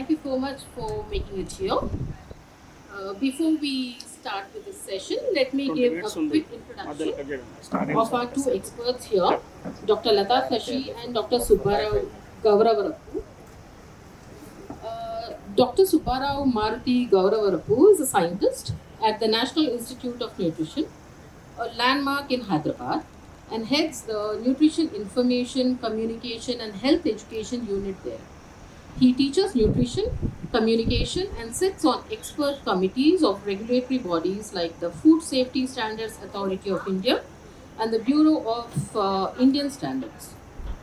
Thank you so much for making it here. Before we start with the session, let me give a quick introduction of our two experts here, Dr. Latha Sashi and Dr. Gavaravarapu. Dr. Subbarao Maruti Gavaravarapu is a scientist at the National Institute of Nutrition, a landmark in Hyderabad, and heads the Nutrition Information, Communication and Health Education unit there. He teaches nutrition, communication, and sits on expert committees of regulatory bodies like the Food Safety Standards Authority of India and the Bureau of Indian Standards.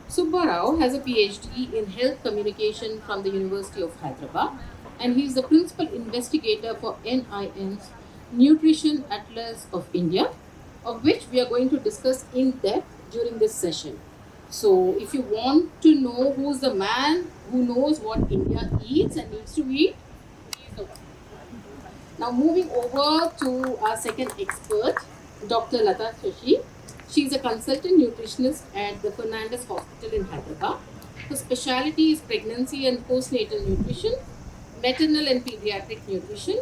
Subba Rao has a PhD in health communication from the University of Hyderabad, and he is the principal investigator for NIM's Nutrition Atlas of India, of which we are going to discuss in depth during this session. So, if you want to know who's the man who knows what India eats and needs to eat, he's the one. Now, moving over to our second expert, Dr. Latha Sashi. She's a consultant nutritionist at the Fernandez Hospital in Hyderabad. Her specialty is pregnancy and postnatal nutrition, maternal and pediatric nutrition,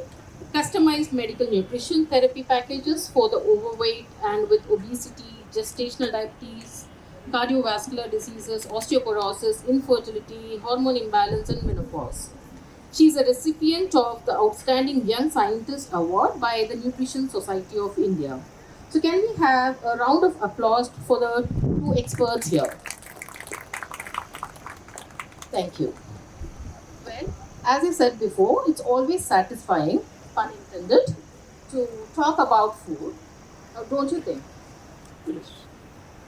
customized medical nutrition therapy packages for the overweight and with obesity, gestational diabetes, cardiovascular diseases, osteoporosis, infertility, hormone imbalance, and menopause. She is a recipient of the Outstanding Young Scientist Award by the Nutrition Society of India. So, can we have a round of applause for the two experts here? Thank you. Well, as I said before, it's always satisfying, pun intended, to talk about food. Don't you think? Yes.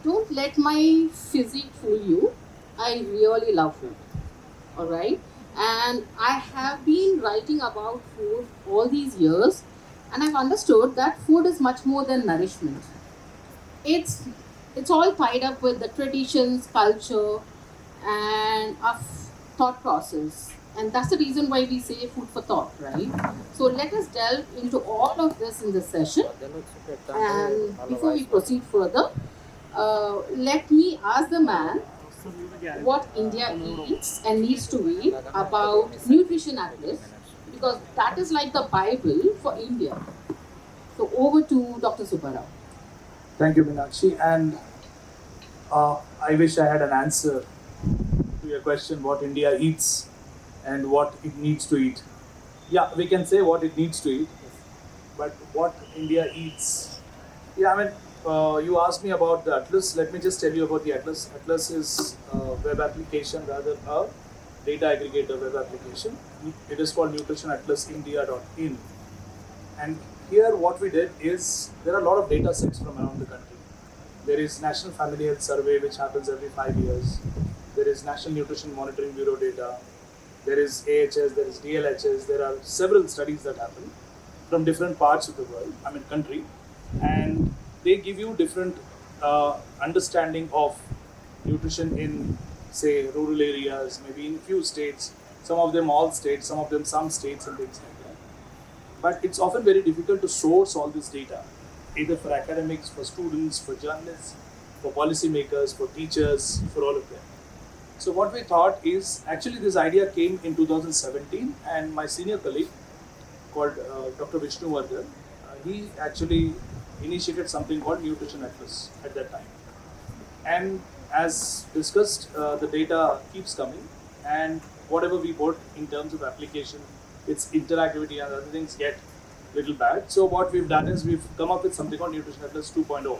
Don't let my physique fool you. I really love food. Alright? And I have been writing about food all these years, and I've understood that food is much more than nourishment. It's it's all tied up with the traditions, culture, and our thought process. And that's the reason why we say food for thought, right? So let us delve into all of this in this session. And before we proceed further, let me ask the man what India eats and needs to eat about Nutrition Atlas, because that is like the Bible for India. So over to Dr. Subbarao. Thank you, Meenakshi. And I wish I had an answer to your question what India eats and what it needs to eat. Yeah, we can say what it needs to eat, but what India eats. Yeah, I mean, you asked me about the Atlas. Let me just tell you about the Atlas. Atlas is a web application, rather a data aggregator web application. It is called nutritionatlasindia.in. And here what we did is there are a lot of data sets from around the country. There is National Family Health Survey, which happens every 5 years. There is National Nutrition Monitoring Bureau data. There is AHS, there is DLHS. There are several studies that happen from different parts of the world, country. And they give you different understanding of nutrition in, say, rural areas, maybe in few states, some of them all states, some of them some states and things like that. But it's often very difficult to source all this data, either for academics, for students, for journalists, for policymakers, for teachers, for all of them. So what we thought is, actually this idea came in 2017, and my senior colleague called Dr. Vishnu Vardhan, he actually initiated something called Nutrition Atlas at that time. And as discussed, the data keeps coming, and whatever we put in terms of application, its interactivity and other things get little bad. So what we've done is we've come up with something called Nutrition Atlas 2.0.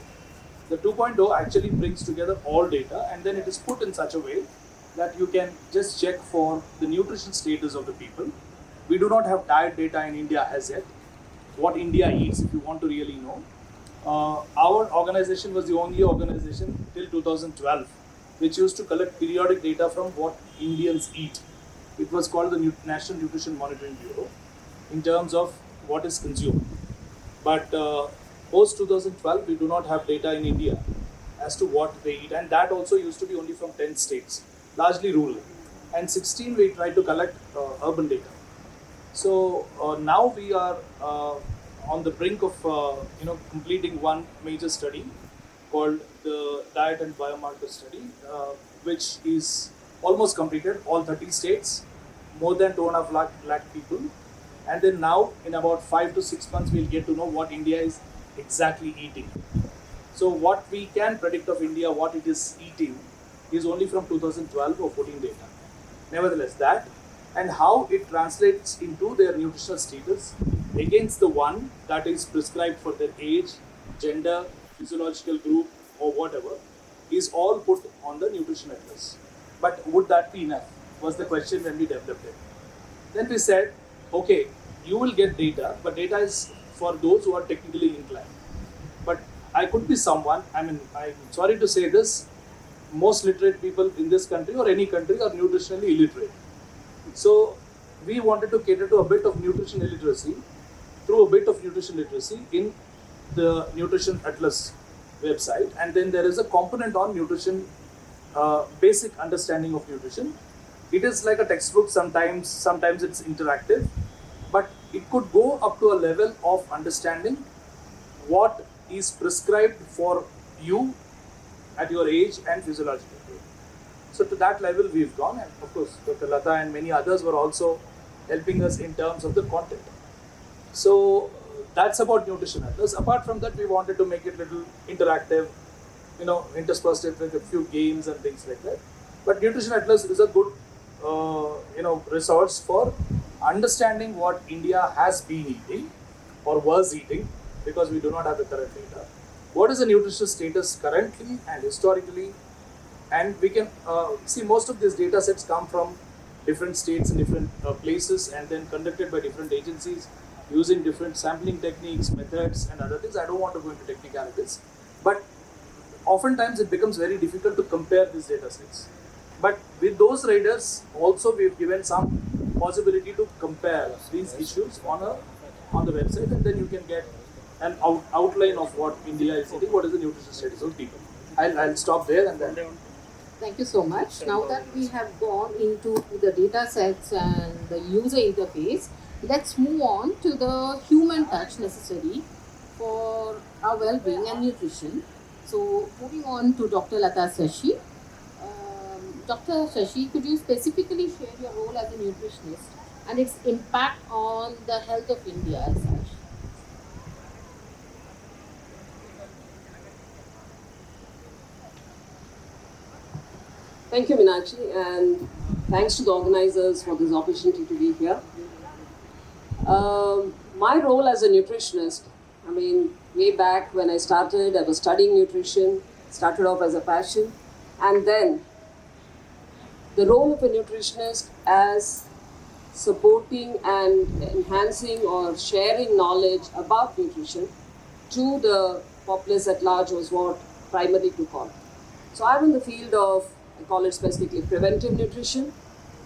The 2.0 actually brings together all data, and then it is put in such a way that you can just check for the nutrition status of the people. We do not have diet data in India as yet. What India eats, if you want to really know. Our organization was the only organization till 2012 which used to collect periodic data from what Indians eat. It was called the National Nutrition Monitoring Bureau in terms of what is consumed. But post 2012, we do not have data in India as to what they eat, and that also used to be only from 10 states, largely rural. And 16, we tried to collect urban data. So now we are on the brink of completing one major study called the Diet and Biomarker Study, which is almost completed, all 30 states. more than 2.5 lakh people. And then now, in about 5 to 6 months, we'll get to know what India is exactly eating. So what we can predict of India, what it is eating, is only from 2012 or 14 data. Nevertheless, that and how it translates into their nutritional status against the one that is prescribed for their age, gender, physiological group, or whatever, is all put on the nutrition atlas. But would that be enough? Was the question when we developed it. Then we said, okay, you will get data, but data is for those who are technically inclined. But I could be someone, I'm sorry to say this, most literate people in this country or any country are nutritionally illiterate. So we wanted to cater to a bit of nutrition illiteracy through a bit of nutrition literacy in the Nutrition Atlas website. And then there is a component on nutrition, basic understanding of nutrition. It is like a textbook sometimes it's interactive, but it could go up to a level of understanding what is prescribed for you at your age and physiological age. So to that level we've gone, and of course Dr. Latha and many others were also helping us in terms of the content. So that's about Nutrition Atlas. Apart from that, we wanted to make it little interactive, interspersed it with a few games and things like that. But Nutrition Atlas is a good resource for understanding what India has been eating or was eating, because we do not have the current data. What is the nutritional status currently and historically? And we can see most of these data sets come from different states and different places, and then conducted by different agencies using different sampling techniques, methods, and other things. I don't want to go into technicalities, but oftentimes it becomes very difficult to compare these data sets. But with those riders, also we've given some possibility to compare these issues on the website, and then you can get an outline of what India is eating, what is the nutrition status of people. I'll stop there and then. Thank you so much. Now that we have gone into the data sets and the user interface, let's move on to the human touch necessary for our well-being and nutrition. So moving on to Dr. Latha Sashi. Dr. Sashi, could you specifically share your role as a nutritionist and its impact on the health of India as such? Thank you, Meenakshi, and thanks to the organizers for this opportunity to be here. My role as a nutritionist, way back when I started, I was studying nutrition, started off as a passion, and then the role of a nutritionist as supporting and enhancing or sharing knowledge about nutrition to the populace at large was what primarily took on. So I'm in the field of, I call it specifically preventive nutrition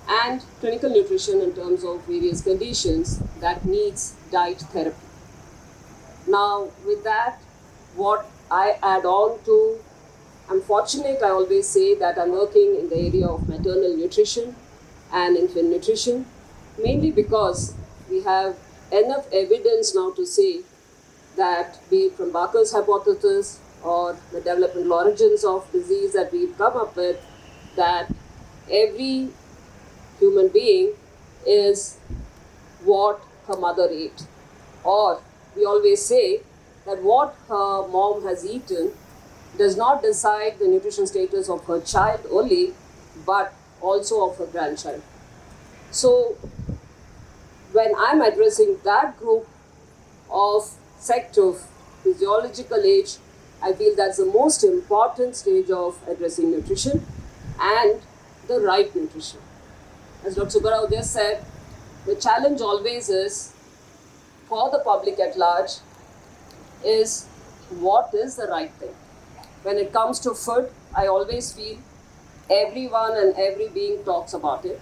and clinical nutrition in terms of various conditions that needs diet therapy. Now with that, what I add on to, I'm fortunate, I always say that I'm working in the area of maternal nutrition and infant nutrition, mainly because we have enough evidence now to say that, be it from Barker's hypothesis or the developmental origins of disease that we've come up with, that every human being is what her mother ate. Or we always say that what her mom has eaten does not decide the nutrition status of her child only, but also of her grandchild. So when I'm addressing that group of sect of physiological age, I feel that's the most important stage of addressing nutrition and the right nutrition. As Dr. Subba just said, the challenge always is, for the public at large, is what is the right thing. When it comes to food, I always feel everyone and every being talks about it.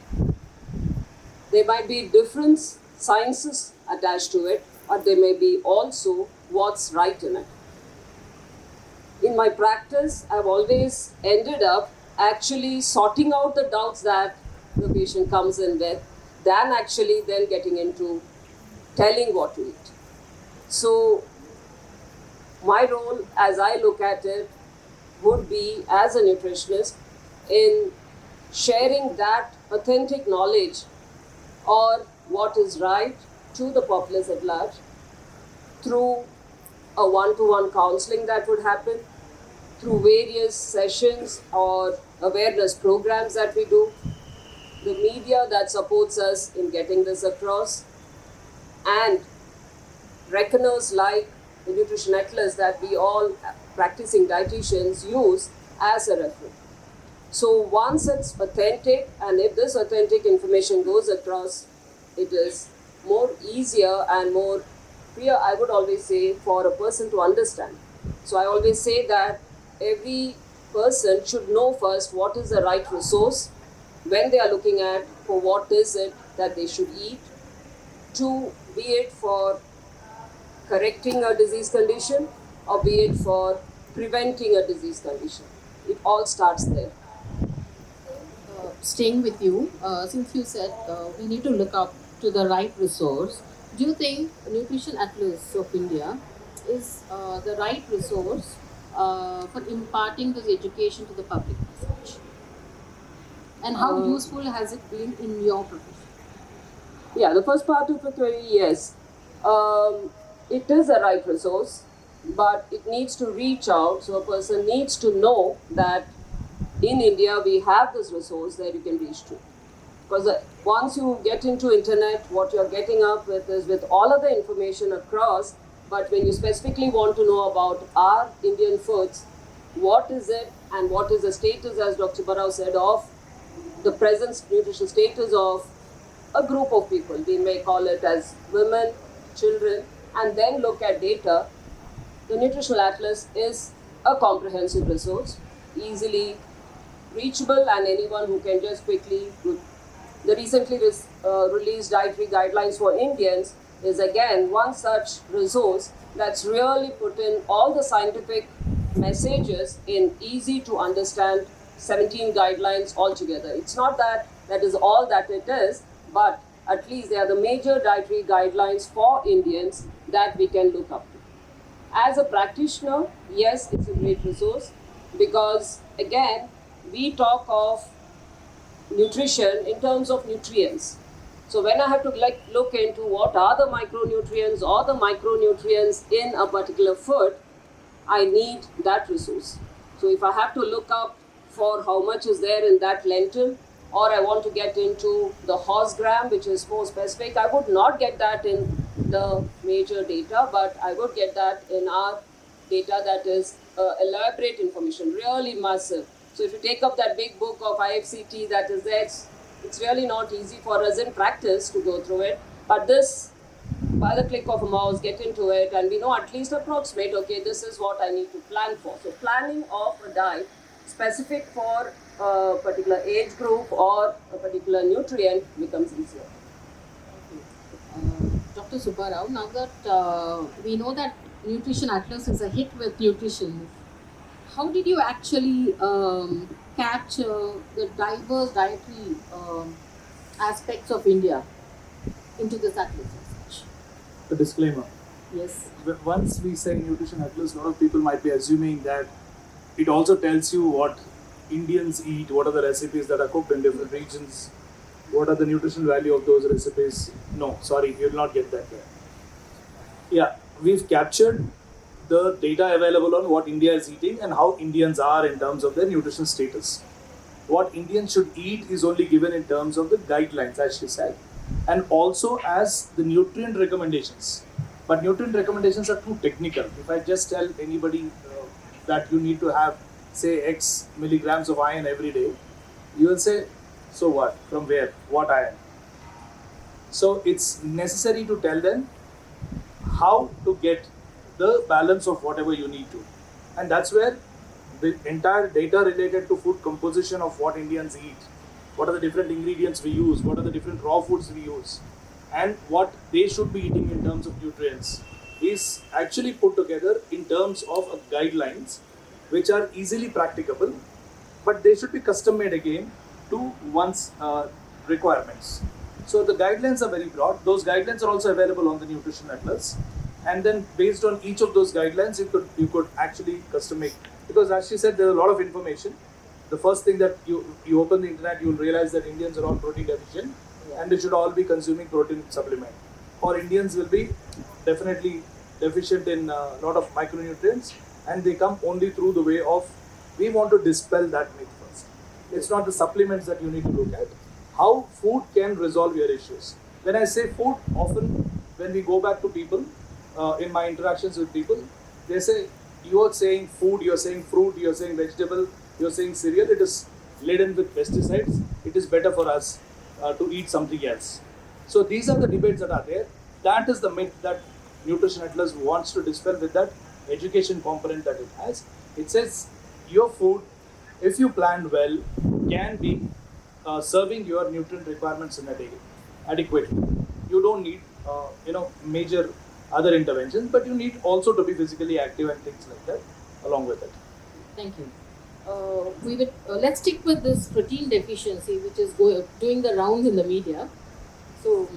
There might be different sciences attached to it, but there may be also what's right in it. In my practice, I've always ended up actually sorting out the doubts that the patient comes in with, than actually then getting into telling what to eat. So my role, as I look at it, would be as a nutritionist in sharing that authentic knowledge or what is right to the populace at large through a one-to-one counseling that would happen, through various sessions or awareness programs that we do, the media that supports us in getting this across, and reckoners like the nutrition atlas that we all practicing dietitians use as a reference. So once it's authentic, and if this authentic information goes across, it is more easier and more clear, I would always say, for a person to understand. So I always say that every person should know first what is the right resource when they are looking at for what is it that they should eat, to be it for correcting a disease condition or be it for preventing a disease condition. It all starts there. Staying with you, since you said we need to look up to the right resource, do you think Nutrition Atlas of India is the right resource for imparting this education to the public as such? And how useful has it been in your profession? Yeah, the first part of the query, yes. It is a right resource, but it needs to reach out. So a person needs to know that in India we have this resource that you can reach to. Because once you get into internet, what you're getting up with is with all of the information across, but when you specifically want to know about our Indian foods, what is it and what is the status, as Dr. Barao said, of the present nutrition status of a group of people, we may call it as women, children, and then look at data, the Nutritional Atlas is a comprehensive resource, easily reachable, and anyone who can just quickly. The recently released dietary guidelines for Indians is again one such resource that's really put in all the scientific messages in easy to understand 17 guidelines altogether. It's not that that is all that it is, but at least they are the major dietary guidelines for Indians that we can look up to. As a practitioner, yes, it's a great resource because again, we talk of nutrition in terms of nutrients. So when I have to look into what are the micronutrients or the micronutrients in a particular food, I need that resource. So if I have to look up for how much is there in that lentil, or I want to get into the horse gram, which is more specific, I would not get that in the major data, but I would get that in our data that is elaborate information, really massive. So if you take up that big book of IFCT that is there, it's really not easy for us in practice to go through it. But this, by the click of a mouse, get into it, and we know at least approximate, okay, this is what I need to plan for. So planning of a diet specific for a particular age group or a particular nutrient becomes easier. Dr. Subba Rao, now that we know that Nutrition Atlas is a hit with nutrition, how did you actually capture the diverse dietary aspects of India into this atlas as such? A disclaimer. Yes. Once we say Nutrition Atlas, a lot of people might be assuming that it also tells you what Indians eat, what are the recipes that are cooked in different regions, what are the nutritional value of those recipes. No, sorry, you will not get that there. Yeah, we've captured the data available on what India is eating and how Indians are in terms of their nutrition status. What Indians should eat is only given in terms of the guidelines, as she said, and also as the nutrient recommendations. But nutrient recommendations are too technical. If I just tell anybody that you need to have, say, X milligrams of iron every day, you will say, so what? From where? What iron? So it's necessary to tell them how to get the balance of whatever you need to. And that's where the entire data related to food composition of what Indians eat, what are the different ingredients we use, what are the different raw foods we use, and what they should be eating in terms of nutrients is actually put together in terms of guidelines which are easily practicable, but they should be custom made again to one's requirements. So the guidelines are very broad. Those guidelines are also available on the Nutrition Atlas, and then based on each of those guidelines, you could actually custom make. Because as she said, there is a lot of information. The first thing that you open the internet, you will realize that Indians are all protein deficient. and they should all be consuming protein supplement. Or Indians will be definitely deficient in a lot of micronutrients, and they come only through the way of, we want to dispel that myth first. It's not the supplements that you need to look at. How food can resolve your issues. When I say food, often when we go back to people, in my interactions with people, they say, you are saying food, you are saying fruit, you are saying vegetable, you are saying cereal, it is laden with pesticides, it is better for us to eat something else. So these are the debates that are there. That is the myth that Nutrition Atlas wants to dispel with that education component that it has. It says your food, if you plan well, can be serving your nutrient requirements in a day adequately. You don't need major other interventions, but you need also to be physically active and things like that along with it. Thank you. Let's stick with this protein deficiency, which is doing the rounds in the media. So,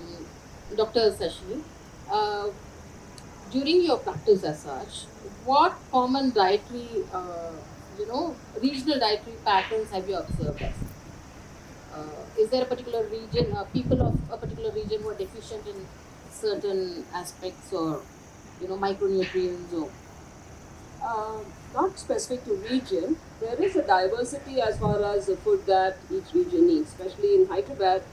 Dr. Sashi, during your practice as such, what common dietary, regional dietary patterns have you observed as? Is there a particular region, people of a particular region who are deficient in certain aspects or, micronutrients or? Not specific to region, there is a diversity as far as the food that each region needs. Especially in Hyderabad,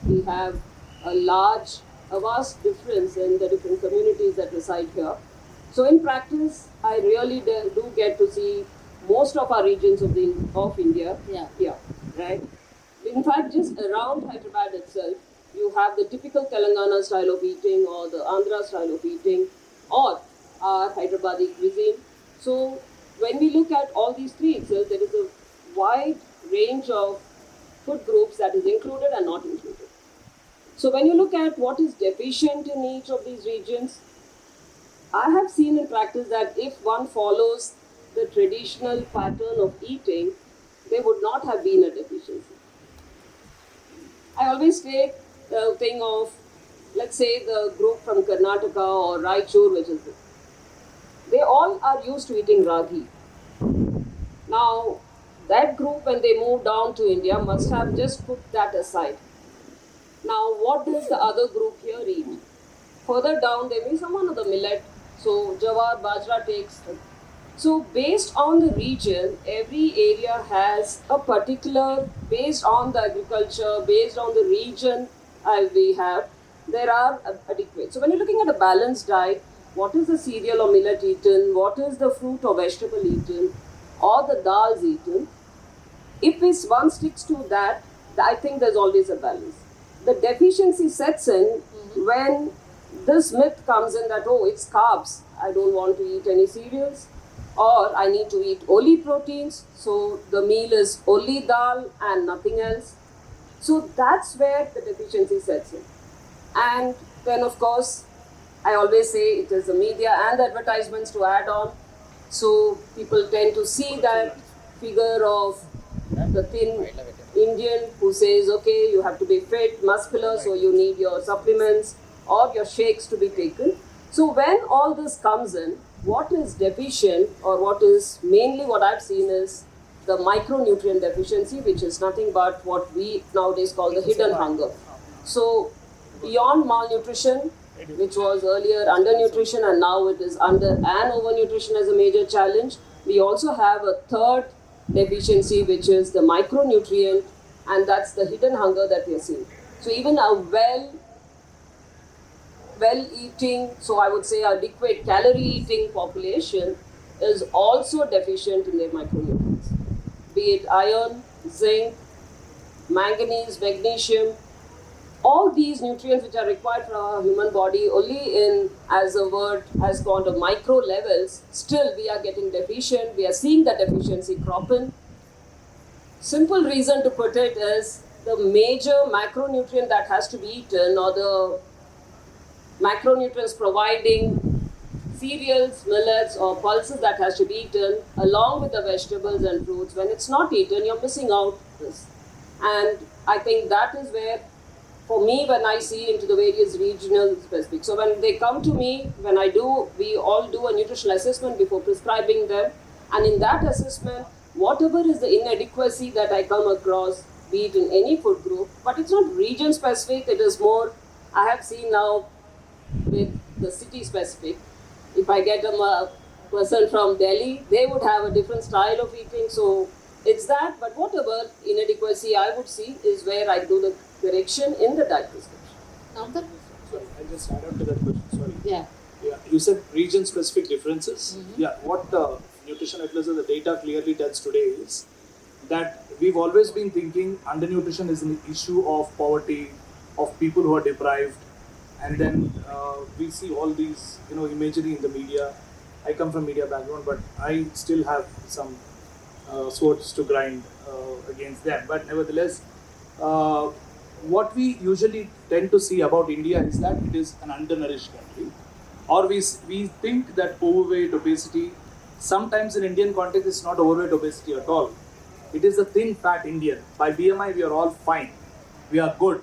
we have a vast difference in the different communities that reside here. So in practice, I really do get to see most of our regions of India here, right? In fact, just around Hyderabad itself, you have the typical Telangana style of eating or the Andhra style of eating or our Hyderabadi cuisine. So when we look at all these three itself, there is a wide range of food groups that is included and not included. So when you look at what is deficient in each of these regions, I have seen in practice that if one follows the traditional pattern of eating, there would not have been a deficiency. I always take the thing of, let's say, the group from Karnataka or Raichur, which is it. They all are used to eating ragi. Now, that group, when they moved down to India, must have just put that aside. Now, what does the other group here eat? Further down, there may be some of the millet. So, jawar, bajra takes. So, based on the region, every area has a particular, based on the agriculture, based on the region we have, there are adequate. So, when you're looking at a balanced diet, what is the cereal or millet eaten? What is the fruit or vegetable eaten? Or the dals eaten? If one sticks to that, I think there's always a balance. The deficiency sets in when this myth comes in that, oh, it's carbs, I don't want to eat any cereals, or I need to eat only proteins, so the meal is only dal and nothing else. So that's where the deficiency sets in. And then, of course, I always say it is the media and the advertisements to add on. So people tend to see that figure of the thin Indian who says, okay, you have to be fit, muscular, so you need your supplements or your shakes to be taken. So when all this comes in, what is deficient, or what is mainly what I've seen is the micronutrient deficiency, which is nothing but what we nowadays call the hidden hunger. So beyond malnutrition, which was earlier undernutrition and now it is under and overnutrition as a major challenge, we also have a third deficiency, which is the micronutrient, and that's the hidden hunger that we are seeing. So even a well-eating, so I would say adequate calorie-eating population is also deficient in their micronutrients, be it iron, zinc, manganese, magnesium. All these nutrients which are required for our human body only in, as the word has gone to micro levels, still we are getting deficient. We are seeing that deficiency crop in. Simple reason to put it is the major macronutrient that has to be eaten, or the macronutrients providing cereals, millets or pulses that has to be eaten along with the vegetables and fruits. When it's not eaten, you're missing out this. And I think that is where, for me, when I see into the various regional specific. So when they come to me, we all do a nutritional assessment before prescribing them. And in that assessment, whatever is the inadequacy that I come across, be it in any food group, but it's not region specific, it is more, I have seen now with the city specific. If I get a person from Delhi, they would have a different style of eating. So it's that, but whatever inadequacy I would see is where I do the correction in the diet prescription. Now the Sorry, I'll just add on to that question. Sorry. yeah. Yeah, you said region-specific differences. Mm-hmm. Yeah, what the Nutrition Atlas of the data clearly tells today is that we've always been thinking undernutrition is an issue of poverty, of people who are deprived, and then we see all these, imagery in the media. I come from media background, but I still have some swords to grind against them. But nevertheless, what we usually tend to see about India is that it is an undernourished country, or we think that overweight, obesity, sometimes in Indian context, it's not overweight, obesity at all. It is a thin, fat Indian. By BMI, we are all fine. We are good.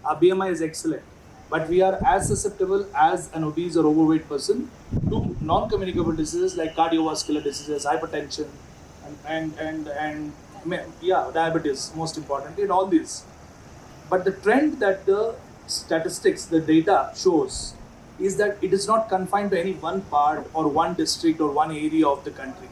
Our BMI is excellent. But we are as susceptible as an obese or overweight person to non-communicable diseases like cardiovascular diseases, hypertension, and diabetes, most importantly, and all these. But the trend that the statistics, the data shows is that it is not confined to any one part or one district or one area of the country.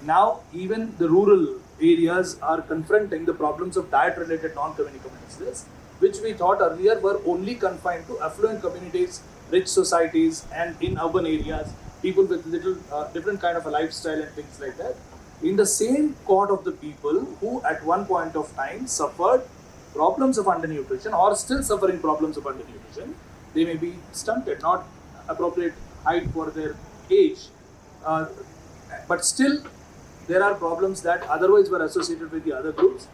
Now, even the rural areas are confronting the problems of diet-related non-communicable diseases, which we thought earlier were only confined to affluent communities, rich societies, and in urban areas, people with little different kind of a lifestyle and things like that. In the same cohort of the people who at one point of time suffered problems of undernutrition or still suffering problems of undernutrition, they may be stunted, not appropriate height for their age, but still there are problems that otherwise were associated with the other groups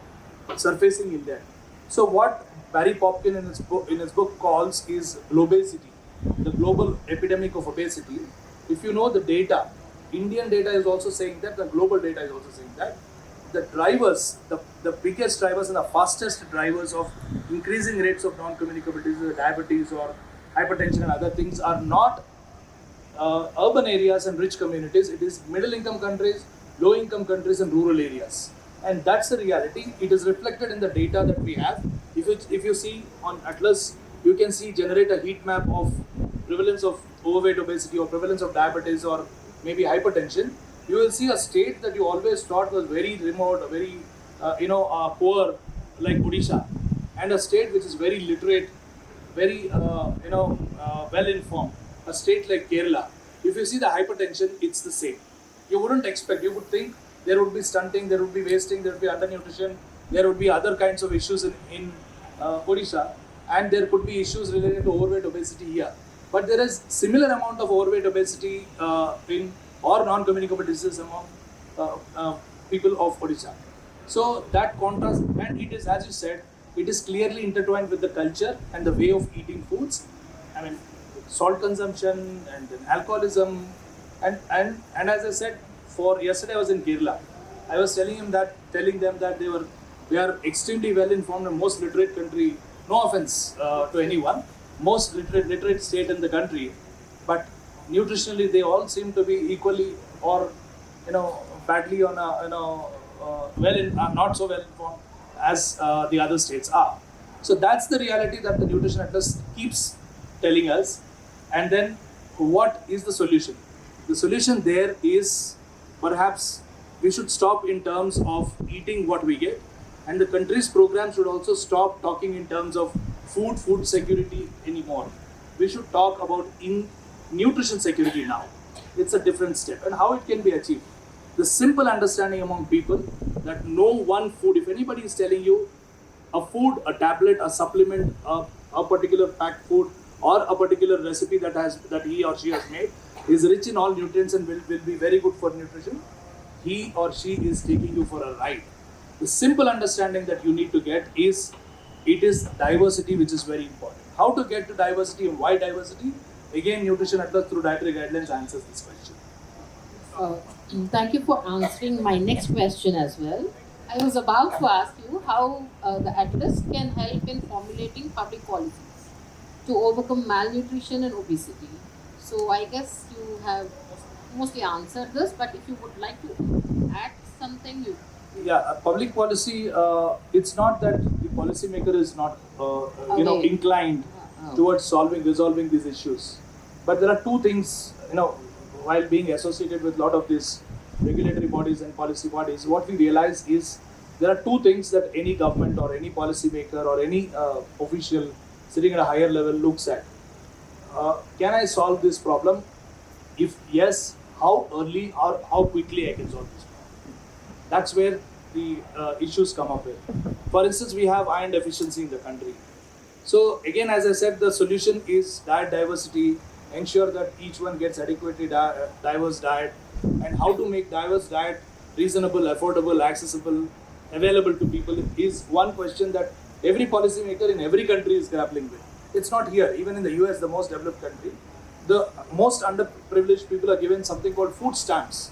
surfacing in them. So what Barry Popkin in his book calls is globesity, the global epidemic of obesity. If you know the data, Indian data is also saying that, the global data is also saying that the drivers, the biggest drivers and the fastest drivers of increasing rates of non-communicable diseases, diabetes or hypertension and other things are not urban areas and rich communities. It is middle income countries, low income countries and rural areas. And that's the reality. It is reflected in the data that we have. If you see on Atlas, you can see generate a heat map of prevalence of overweight, obesity, or prevalence of diabetes or maybe hypertension. You will see a state that you always thought was very remote, very poor, like Odisha, and a state which is very literate, very well informed, a state like Kerala. If you see the hypertension, it's the same. You wouldn't expect. You would think there would be stunting, there would be wasting, there would be undernutrition, there would be other kinds of issues in Odisha, and there could be issues related to overweight, obesity here. But there is similar amount of overweight, obesity in or non-communicable diseases among people of Odisha. So that contrast, and it is, as you said, it is clearly intertwined with the culture and the way of eating foods. I mean, salt consumption and then alcoholism, and as I said, for yesterday I was in Kerala. I was telling them that they are extremely well informed and most literate country. No offense to anyone, most literate state in the country, but nutritionally they all seem to be equally or badly on not so well informed as the other states are. So that's the reality that the Nutrition Atlas keeps telling us. And then what is the solution? The solution there is perhaps we should stop in terms of eating what we get, and the country's program should also stop talking in terms of food security anymore. We should talk about nutrition security now. It's a different step, and how it can be achieved. The simple understanding among people that no one food, if anybody is telling you a food, a tablet, a supplement, a particular packed food, or a particular recipe that he or she has made is rich in all nutrients and will be very good for nutrition, he or she is taking you for a ride. The simple understanding that you need to get is it is diversity which is very important. How to get to diversity and why diversity? Again, Nutrition Atlas through dietary guidelines answers this question. Thank you for answering my next question as well. I was about to ask you how the Atlas can help in formulating public policies to overcome malnutrition and obesity. So I guess you have mostly answered this, but if you would like to add something, you Yeah, public policy. It's not that the policymaker is not, Okay. inclined towards resolving these issues. But there are two things, while being associated with a lot of these regulatory bodies and policy bodies, what we realize is there are two things that any government or any policymaker or any official sitting at a higher level looks at. Can I solve this problem? If yes, how early or how quickly I can solve this problem? That's where the issues come up with. For instance, we have iron deficiency in the country. So again, as I said, the solution is diet diversity, ensure that each one gets adequately diverse diet, and how to make diverse diet reasonable, affordable, accessible, available to people is one question that every policymaker in every country is grappling with. It's not here. Even in the US, the most developed country, the most underprivileged people are given something called food stamps.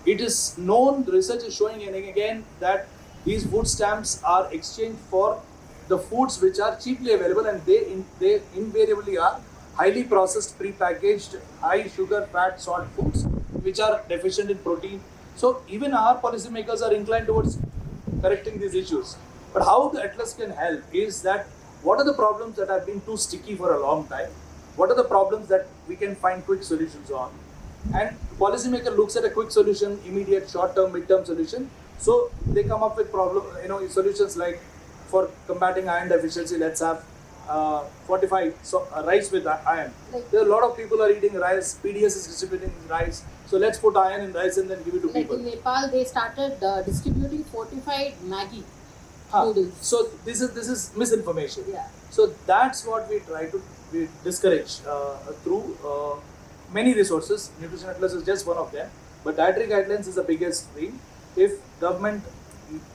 It is known, the research is showing again that these food stamps are exchanged for the foods which are cheaply available, and they invariably are highly processed, pre-packaged, high sugar, fat, salt foods which are deficient in protein. So even our policymakers are inclined towards correcting these issues. But how the Atlas can help is that what are the problems that have been too sticky for a long time? What are the problems that we can find quick solutions on? And policymaker looks at a quick solution, immediate, short-term, mid-term solution. So they come up with solutions like for combating iron deficiency, let's have fortified rice with iron. There are a lot of people are eating rice. PDS is distributing rice. So let's put iron in rice and then give it to Like people. in Nepal, they started distributing fortified Maggi noodles. So this is misinformation. Yeah. So that's what we try to discourage through many resources. Nutrition Atlas is just one of them. But dietary guidelines is the biggest thing. If government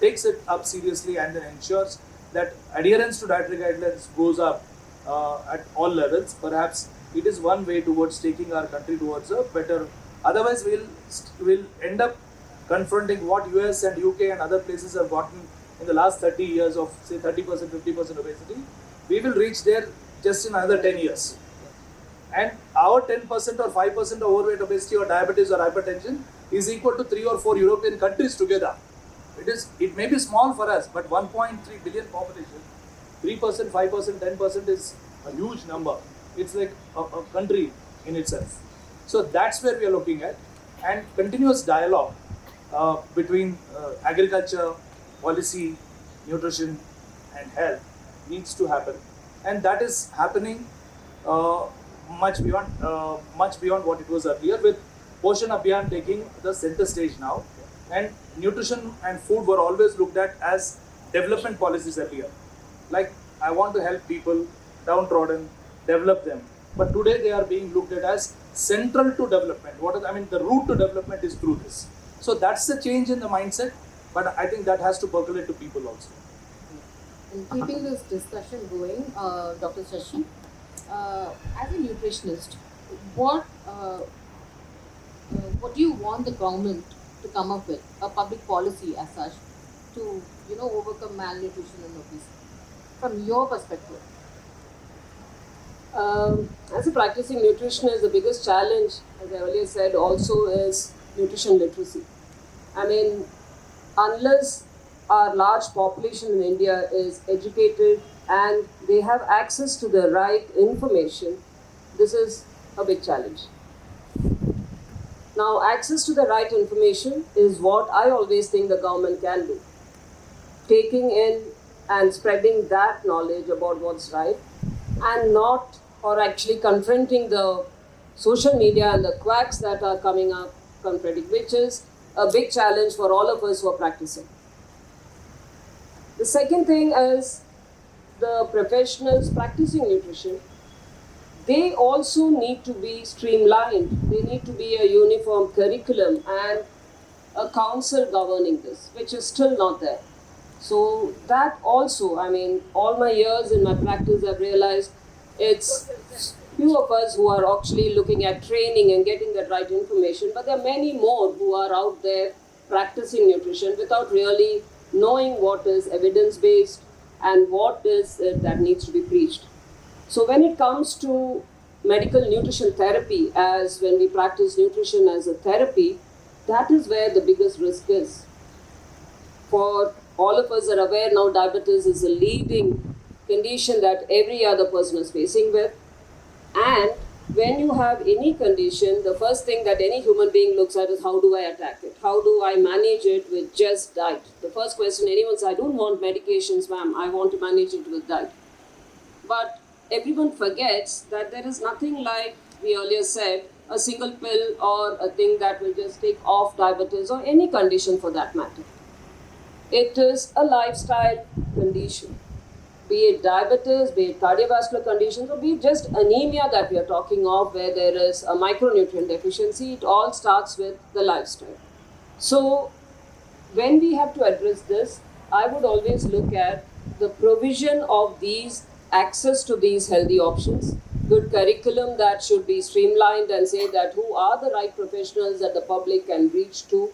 takes it up seriously and then ensures that adherence to dietary guidelines goes up at all levels, perhaps it is one way towards taking our country towards a better. Otherwise, we'll end up confronting what US and UK and other places have gotten in the last 30 years of say 30%, 50% obesity. We will reach there just in another 10 years. And our 10% or 5% of overweight, obesity or diabetes or hypertension is equal to 3 or 4 European countries together. It may be small for us, but 1.3 billion population, 3%, 5%, 10% is a huge number. It's like a country in itself. So that's where we are looking at, and continuous dialogue between agriculture, policy, nutrition, and health needs to happen, and that is happening much beyond what it was earlier, with Poshan Abhiyan taking the center stage now. And nutrition and food were always looked at as development policies earlier. Like, I want to help people, downtrodden, develop them. But today they are being looked at as central to development. The route to development is through this. So that's the change in the mindset, but I think that has to percolate to people also. And keeping this discussion going, Dr. Sashi, as a nutritionist, what do you want the government to come up with, a public policy as such, to overcome malnutrition and obesity, from your perspective? As a practicing nutritionist, the biggest challenge, as I earlier said, also is nutrition literacy. Unless our large population in India is educated and they have access to the right information, this is a big challenge. Now, access to the right information is what I always think the government can do. Taking in and spreading that knowledge about what's right, and not, or actually confronting the social media and the quacks that are coming up, which is a big challenge for all of us who are practicing. The second thing is the professionals practicing nutrition. They also need to be streamlined. They need to be a uniform curriculum and a council governing this, which is still not there. So that also, all my years in my practice, I've realized it's few of us who are actually looking at training and getting the right information, but there are many more who are out there practicing nutrition without really knowing what is evidence-based and what is it that needs to be preached. So when it comes to medical nutrition therapy, as when we practice nutrition as a therapy, that is where the biggest risk is. For all of us are aware now, diabetes is a leading condition that every other person is facing with. And when you have any condition, the first thing that any human being looks at is how do I attack it? How do I manage it with just diet? The first question anyone says, I don't want medications, ma'am. I want to manage it with diet. But everyone forgets that there is nothing like we earlier said, a single pill or a thing that will just take off diabetes or any condition for that matter. It is a lifestyle condition. Be it diabetes, be it cardiovascular conditions, or be it just anemia that we are talking of, where there is a micronutrient deficiency, it all starts with the lifestyle. So, when we have to address this, I would always look at the provision of these access to these healthy options, good curriculum that should be streamlined and say that who are the right professionals that the public can reach to.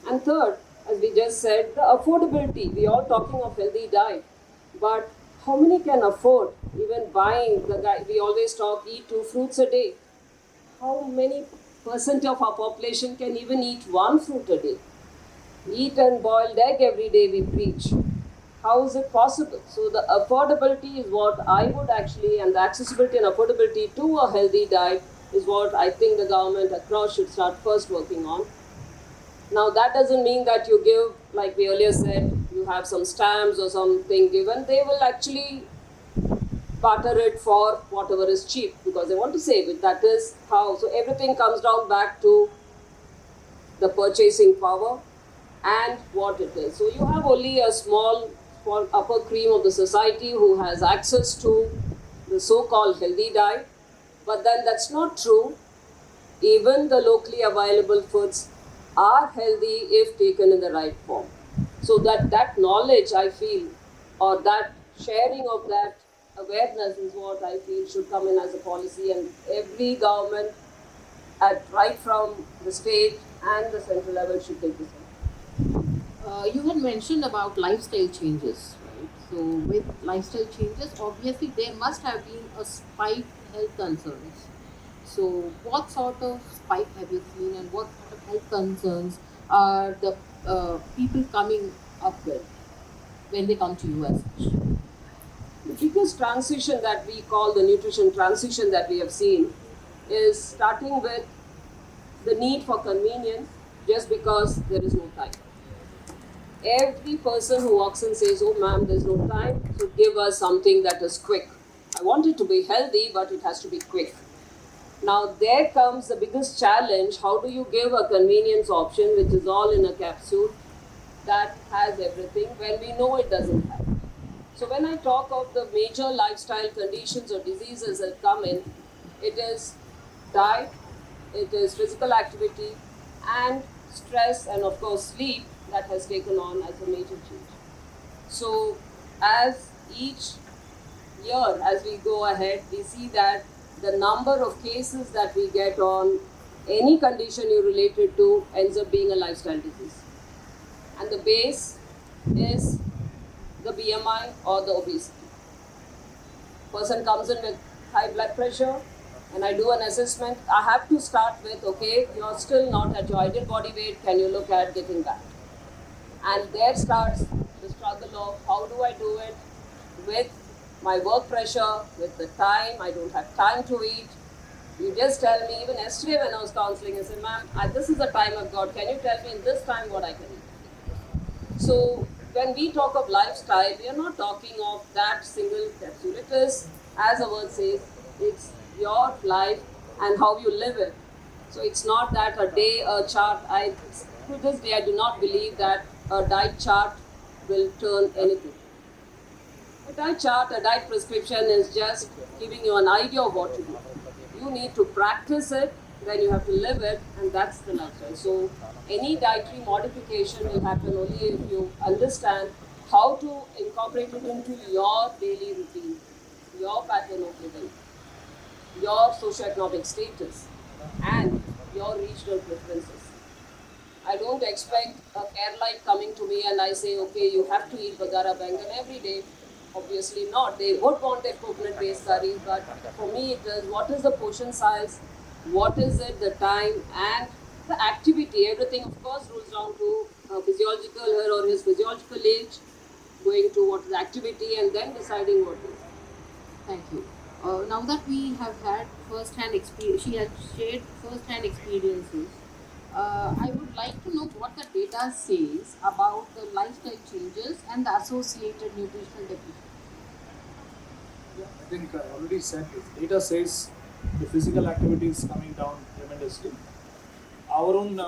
And third, as we just said, the affordability. We are talking of healthy diet, but how many can afford even buying the guy? We always talk eat 2 fruits a day. How many percent of our population can even eat 1 fruit a day? Eat and boiled egg every day, we preach. How is it possible? So the affordability is what I would actually, and the accessibility and affordability to a healthy diet is what I think the government across should start first working on. Now that doesn't mean that you give, like we earlier said, you have some stamps or something given. They will actually barter it for whatever is cheap because they want to save it. That is how. So everything comes down back to the purchasing power and what it is. So you have only a small upper cream of the society who has access to the so-called healthy diet. But then that's not true. Even the locally available foods are healthy if taken in the right form. So that knowledge, I feel, or that sharing of that awareness is what I feel should come in as a policy, and every government right from the state and the central level should take this on. You had mentioned about lifestyle changes, right? So with lifestyle changes, obviously there must have been a spike in health concerns. So what sort of spike have you seen, and what sort of health concerns are the people coming up with when they come to you as such? The biggest transition that we call the nutrition transition that we have seen is starting with the need for convenience just because there is no time. Every person who walks in says, oh ma'am, there's no time, so give us something that is quick. I want it to be healthy, but it has to be quick. Now there comes the biggest challenge. How do you give a convenience option which is all in a capsule that has everything when we know it doesn't have? So when I talk of the major lifestyle conditions or diseases that come in, it is diet, it is physical activity, and stress, and of course sleep that has taken on as a major change. So as each year, as we go ahead, we see that the number of cases that we get on any condition you related to ends up being a lifestyle disease. And the base is the BMI or the obesity. Person comes in with high blood pressure and I do an assessment. I have to start with, okay, you're still not at your ideal body weight, can you look at getting back? And there starts the struggle of how do I do it with my work pressure, with the time, I don't have time to eat. You just tell me, even yesterday when I was counseling, I said, ma'am, this is the time I've got, can you tell me in this time what I can eat? So when we talk of lifestyle, we are not talking of that single capsule. It is, as the word says, it's your life and how you live it. So it's not that a day, a chart. To this day, I do not believe that a diet chart will turn anything. A diet chart, a diet prescription is just giving you an idea of what to do. You need to practice it, then you have to live it, and that's the lifestyle. So any dietary modification will happen only if you understand how to incorporate it into your daily routine, your pattern of living, your socioeconomic status, and your regional preferences. I don't expect a Keralite coming to me and I say, okay, you have to eat bagara bangan every day. Obviously not. They would want their coconut-based curries, but for me it is what is the portion size, what is it, the time, and the activity. Everything, of course, rolls down to her or his physiological age, going to what is activity, and then deciding what to do. Thank you. Now that we have had first-hand experience, she has shared first-hand experiences. I would like to know what the data says about the lifestyle changes and the associated nutritional deficiencies. Yeah, I think I already said this. Data says the physical activity is coming down tremendously. Our own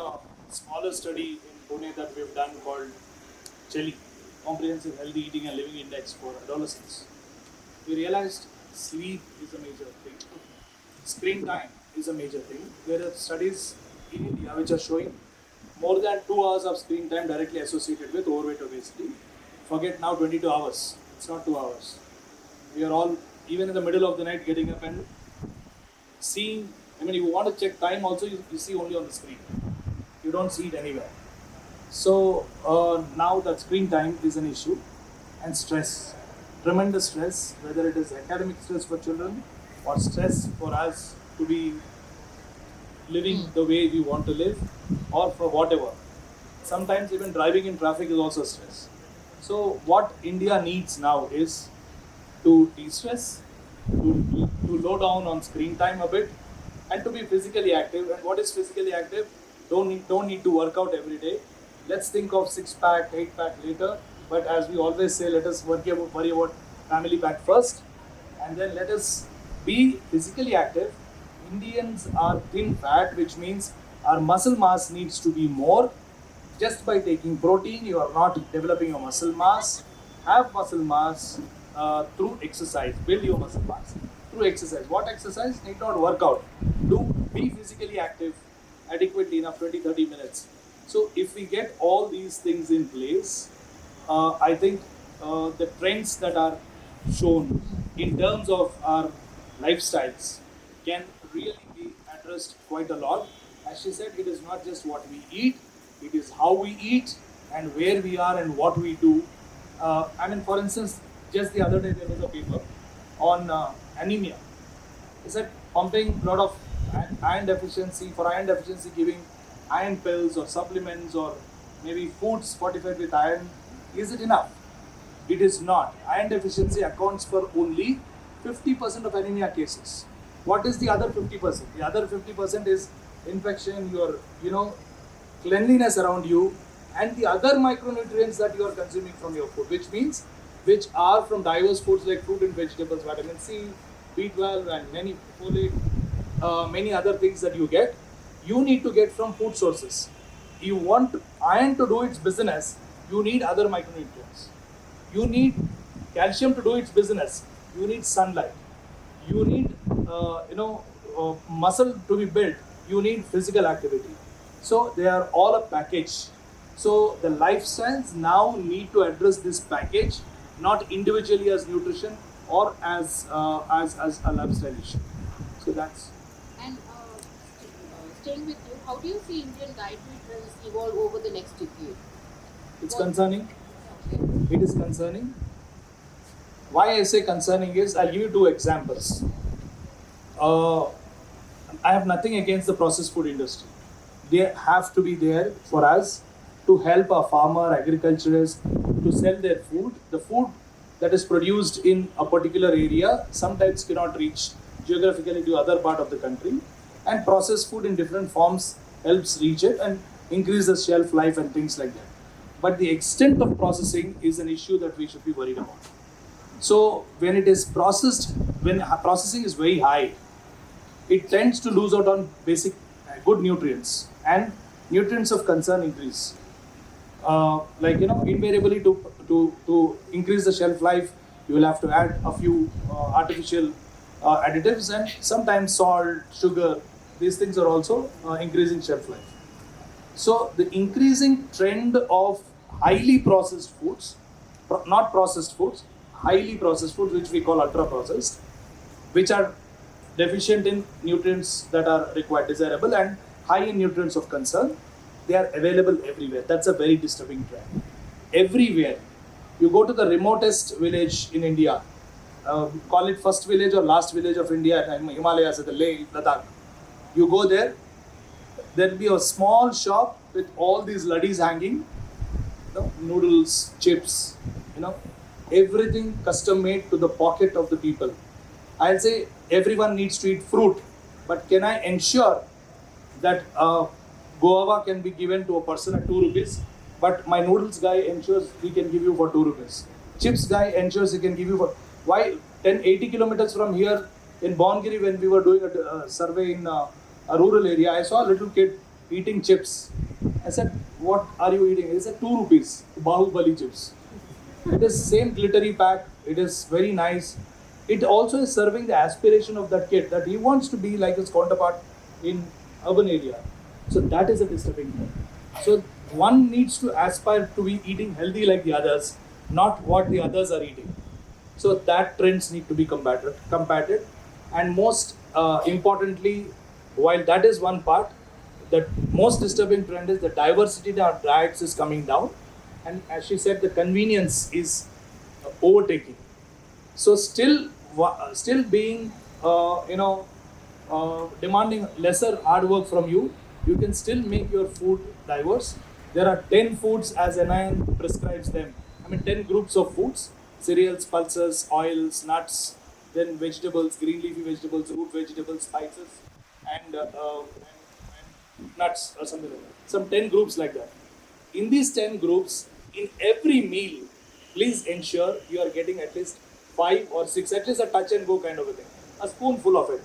smaller study in Pune that we've done called CHELI, Comprehensive Healthy Eating and Living Index for Adolescents, we realized sleep is a major thing. Screen time is a major thing. There are studies in India which are showing more than 2 hours of screen time directly associated with overweight obesity. Forget now 22 hours. It's not 2 hours. We are all, even in the middle of the night, getting up and seeing. I mean, you want to check time also, you see only on the screen. You don't see it anywhere. So now that screen time is an issue, and stress, tremendous stress, whether it is academic stress for children or stress for us to be living the way we want to live, or for whatever. Sometimes even driving in traffic is also stress. So what India needs now is to de-stress, to low down on screen time a bit, and to be physically active. And what is physically active? Don't need to work out every day. Let's think of 6-pack, 8-pack later. But as we always say, let us worry about family pack first, and then let us be physically active. Indians are thin fat, which means our muscle mass needs to be more. Just by taking protein, you are not developing your muscle mass. Have muscle mass through exercise. Build your muscle mass through exercise. What exercise? Need not work out. Be physically active adequately enough, 20-30 minutes. So if we get all these things in place, I think the trends that are shown in terms of our lifestyles can really be addressed quite a lot. As she said, it is not just what we eat, it is how we eat and where we are and what we do. I mean, for instance, just the other day there was a paper on anemia. Is that pumping a lot of iron deficiency, for iron deficiency giving iron pills or supplements or maybe foods fortified with iron, is it enough? It is not. Iron deficiency accounts for only 50% of anemia cases. What is the other 50%? The other 50% is infection, your cleanliness around you, and the other micronutrients that you are consuming from your food, which are from diverse foods like fruit and vegetables, vitamin C, B12, and many folate, many other things that you get. You need to get from food sources. You want iron to do its business, you need other micronutrients. You need calcium to do its business, you need sunlight. You need muscle to be built, you need physical activity. So they are all a package. So the lifestyles now need to address this package, not individually as nutrition or as a lifestyle issue. So that's. And staying with you, how do you see Indian dietary trends evolve over the next decade? It's concerning. It is concerning. Why I say concerning is, I'll give you 2 examples. I have nothing against the processed food industry. They have to be there for us to help our farmer, agriculturists to sell their food. The food that is produced in a particular area sometimes cannot reach geographically to other part of the country, and processed food in different forms helps reach it and increase the shelf life and things like that. But the extent of processing is an issue that we should be worried about. So when it is processed, when processing is very high, it tends to lose out on basic good nutrients, and nutrients of concern increase. Invariably to increase the shelf life, you will have to add a few artificial additives, and sometimes salt, sugar. These things are also increasing shelf life. So the increasing trend of highly processed foods, not processed foods, highly processed foods, which we call ultra processed, which are deficient in nutrients that are required, desirable, and high in nutrients of concern, they are available everywhere. That's a very disturbing trend. Everywhere. You go to the remotest village in India, call it first village or last village of India, Himalayas, the Leh, Latha. You go there, there'll be a small shop with all these laddies hanging, noodles, chips, everything custom made to the pocket of the people. I'll say everyone needs to eat fruit, but can I ensure that guava can be given to a person at 2 rupees, but my noodles guy ensures he can give you for 2 rupees. Chips guy ensures he can give you for why 80 kilometers from here in Bongiri when we were doing a survey in a rural area, I saw a little kid eating chips. I said, "What are you eating?" He said, 2 rupees, Bahubali chips. It is same glittery pack. It is very nice. It also is serving the aspiration of that kid that he wants to be like his counterpart in urban area. So that is a disturbing thing. So one needs to aspire to be eating healthy like the others, not what the others are eating. So that trends need to be combated. And most importantly, while that is one part, the most disturbing trend is the diversity in our diets is coming down, and as she said, the convenience is overtaking. So still being demanding lesser hard work from you, you can still make your food diverse. There are 10 foods as NIN prescribes them. I mean 10 groups of foods: cereals, pulses, oils, nuts, then vegetables, green leafy vegetables, root vegetables, spices, and nuts or something like that. Some 10 groups like that. In these 10 groups, in every meal, please ensure you are getting at least 5 or 6, at least a touch and go kind of a thing. A spoonful of it.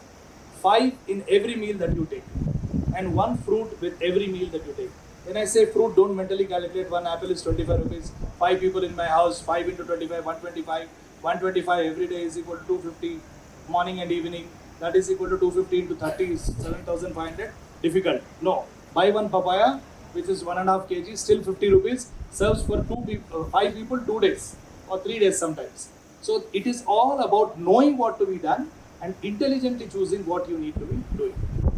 5 in every meal that you take. And 1 fruit with every meal that you take. When I say fruit, don't mentally calculate 1 apple is 25 rupees. 5 people in my house, 5 into 25, 125. 125 every day is equal to 250 morning and evening. That is equal to 250 into 30 is 7,500. Difficult. No. Buy 1 papaya, which is 1.5 kg, still 50 rupees, serves for 5 people 2 days or 3 days sometimes. So it is all about knowing what to be done and intelligently choosing what you need to be doing.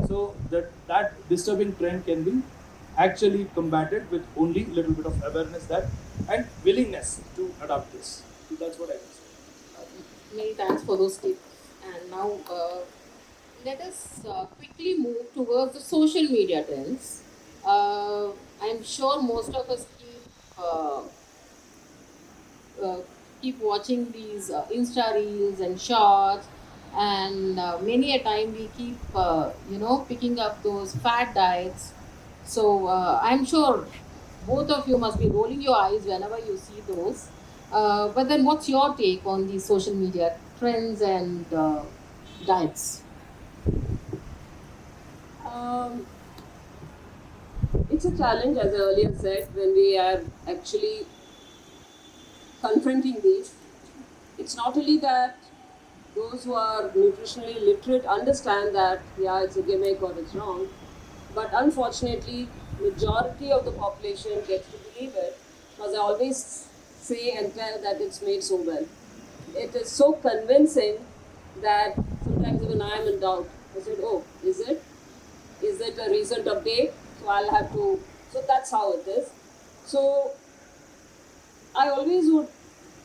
So that disturbing trend can be actually combated with only little bit of awareness that and willingness to adopt this. So that's what I can say. Many thanks for those tips. And now let us quickly move towards the social media trends. I'm sure most of us keep watching these Insta reels and shorts, and many a time we keep picking up those fad diets. So I'm sure both of you must be rolling your eyes whenever you see those. But then, what's your take on these social media trends and diets? Um, it's a challenge, as I earlier said, when we are actually confronting these. It's not only that those who are nutritionally literate understand that, yeah, it's a gimmick or it's wrong, but unfortunately, majority of the population gets to believe it, because I always say and tell that it's made so well. It is so convincing that sometimes even I am in doubt. I said, oh, is it? Is it a recent update? So I'll have to. So that's how it is. So I always would,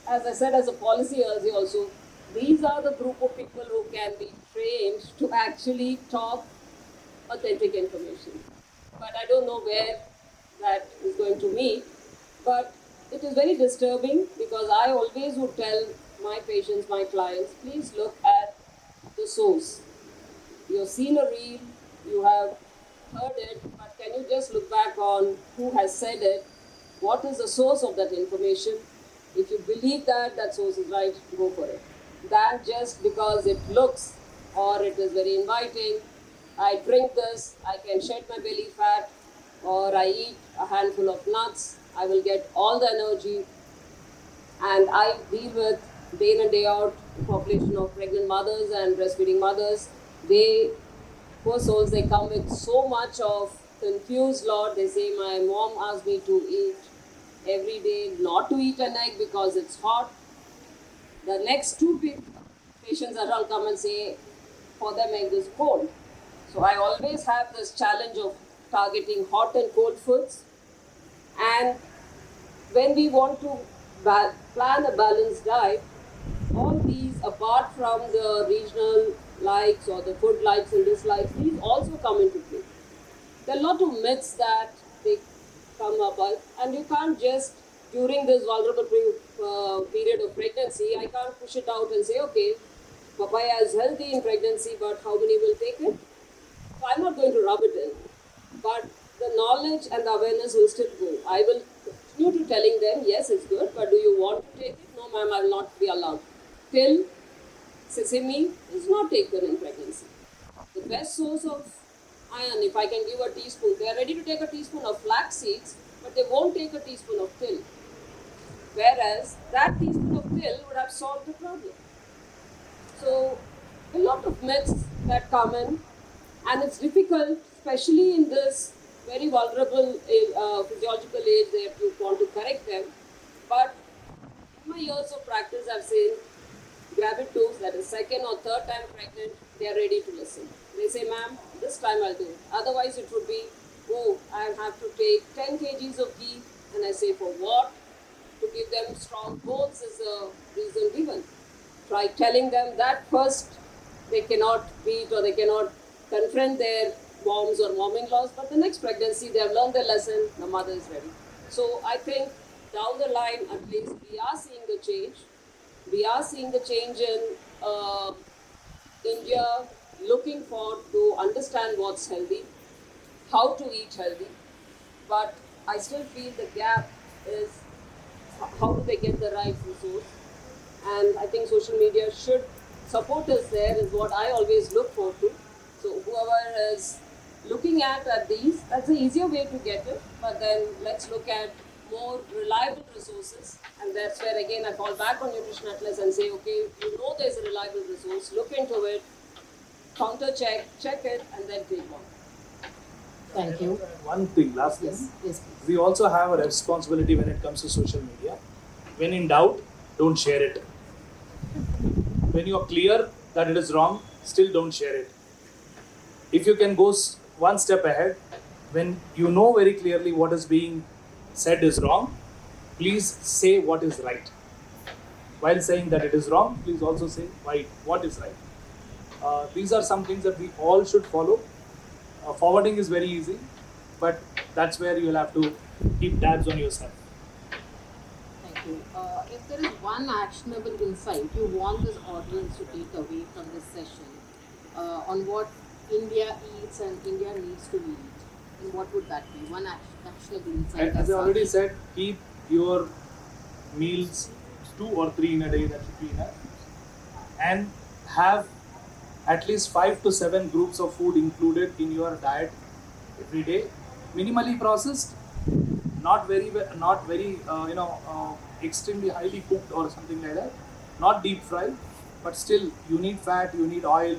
as I said, as a policy also, these are the group of people who can be trained to actually talk authentic information. But I don't know where that is going to meet. But it is very disturbing because I always would tell my patients, my clients, please look at the source. You've seen a reel, you have heard it, but can you just look back on who has said it? What is the source of that information? If you believe that that source is right, go for it. Than just because it looks or it is very inviting, I drink this, I can shed my belly fat, or I eat a handful of nuts, I will get all the energy. And I deal with day in and day out population of pregnant mothers and breastfeeding mothers. They, poor souls, they come with so much of confused lot. They say, my mom asked me to eat every day, not to eat an egg because it's hot. The next two patients that all come and say, for them egg is cold. So I always have this challenge of targeting hot and cold foods. And when we want to plan a balanced diet, all these, apart from the regional likes or the food likes and dislikes, these also come into play. There are a lot of myths that they come up with, and you can't just during this vulnerable period of pregnancy, I can't push it out and say, okay, papaya is healthy in pregnancy, but how many will take it? So I'm not going to rub it in. But the knowledge and the awareness will still go. I will continue to telling them, yes, it's good, but do you want to take it? No, ma'am, I will not be allowed. Till sesame is not taken in pregnancy. The best source of iron, if I can give a teaspoon, they are ready to take a teaspoon of flax seeds, but they won't take a teaspoon of till. Whereas that teaspoon of till would have solved the problem. So a lot of myths that come in, and it's difficult, especially in this very vulnerable physiological age that you want to correct them. But in my years of practice, I've seen gravitos that is second or third time pregnant, they are ready to listen. They say, ma'am, this time I'll do it. Otherwise, it would be, oh, I have to take 10 kgs of ghee, and I say, for what? To give them strong bones is a reason given. Try telling them that first they cannot beat or they cannot confront their moms or mom-in-laws, but the next pregnancy they have learned their lesson, the mother is ready. So I think down the line, at least, we are seeing the change. We are seeing the change in India looking for to understand what's healthy, how to eat healthy, but I still feel the gap is how do they get the right resource? And I think social media should support us there is what I always look forward to. So whoever is looking at these, that's an easier way to get it. But then let's look at more reliable resources, and that's where again I fall back on Nutrition Atlas and say, okay, you know there's a reliable resource, look into it, counter check it, and then take on. Thank you. One thing, last thing. Yes, yes, please. We also have a responsibility when it comes to social media. When in doubt, don't share it. When you are clear that it is wrong, still don't share it. If you can go one step ahead, when you know very clearly what is being said is wrong, please say what is right. While saying that it is wrong, please also say why what is right. These are some things that we all should follow. Forwarding is very easy, but that's where you'll have to keep tabs on yourself. Thank you. If there is one actionable insight you want this audience to take away from this session on what India eats and India needs to eat, then what would that be? One actionable insight. As I already said, keep your meals 2 or 3 in a day, that should be enough, and have at least 5 to 7 groups of food included in your diet every day. Minimally processed, not very extremely highly cooked or something like that. Not deep fried, but still you need fat, you need oil,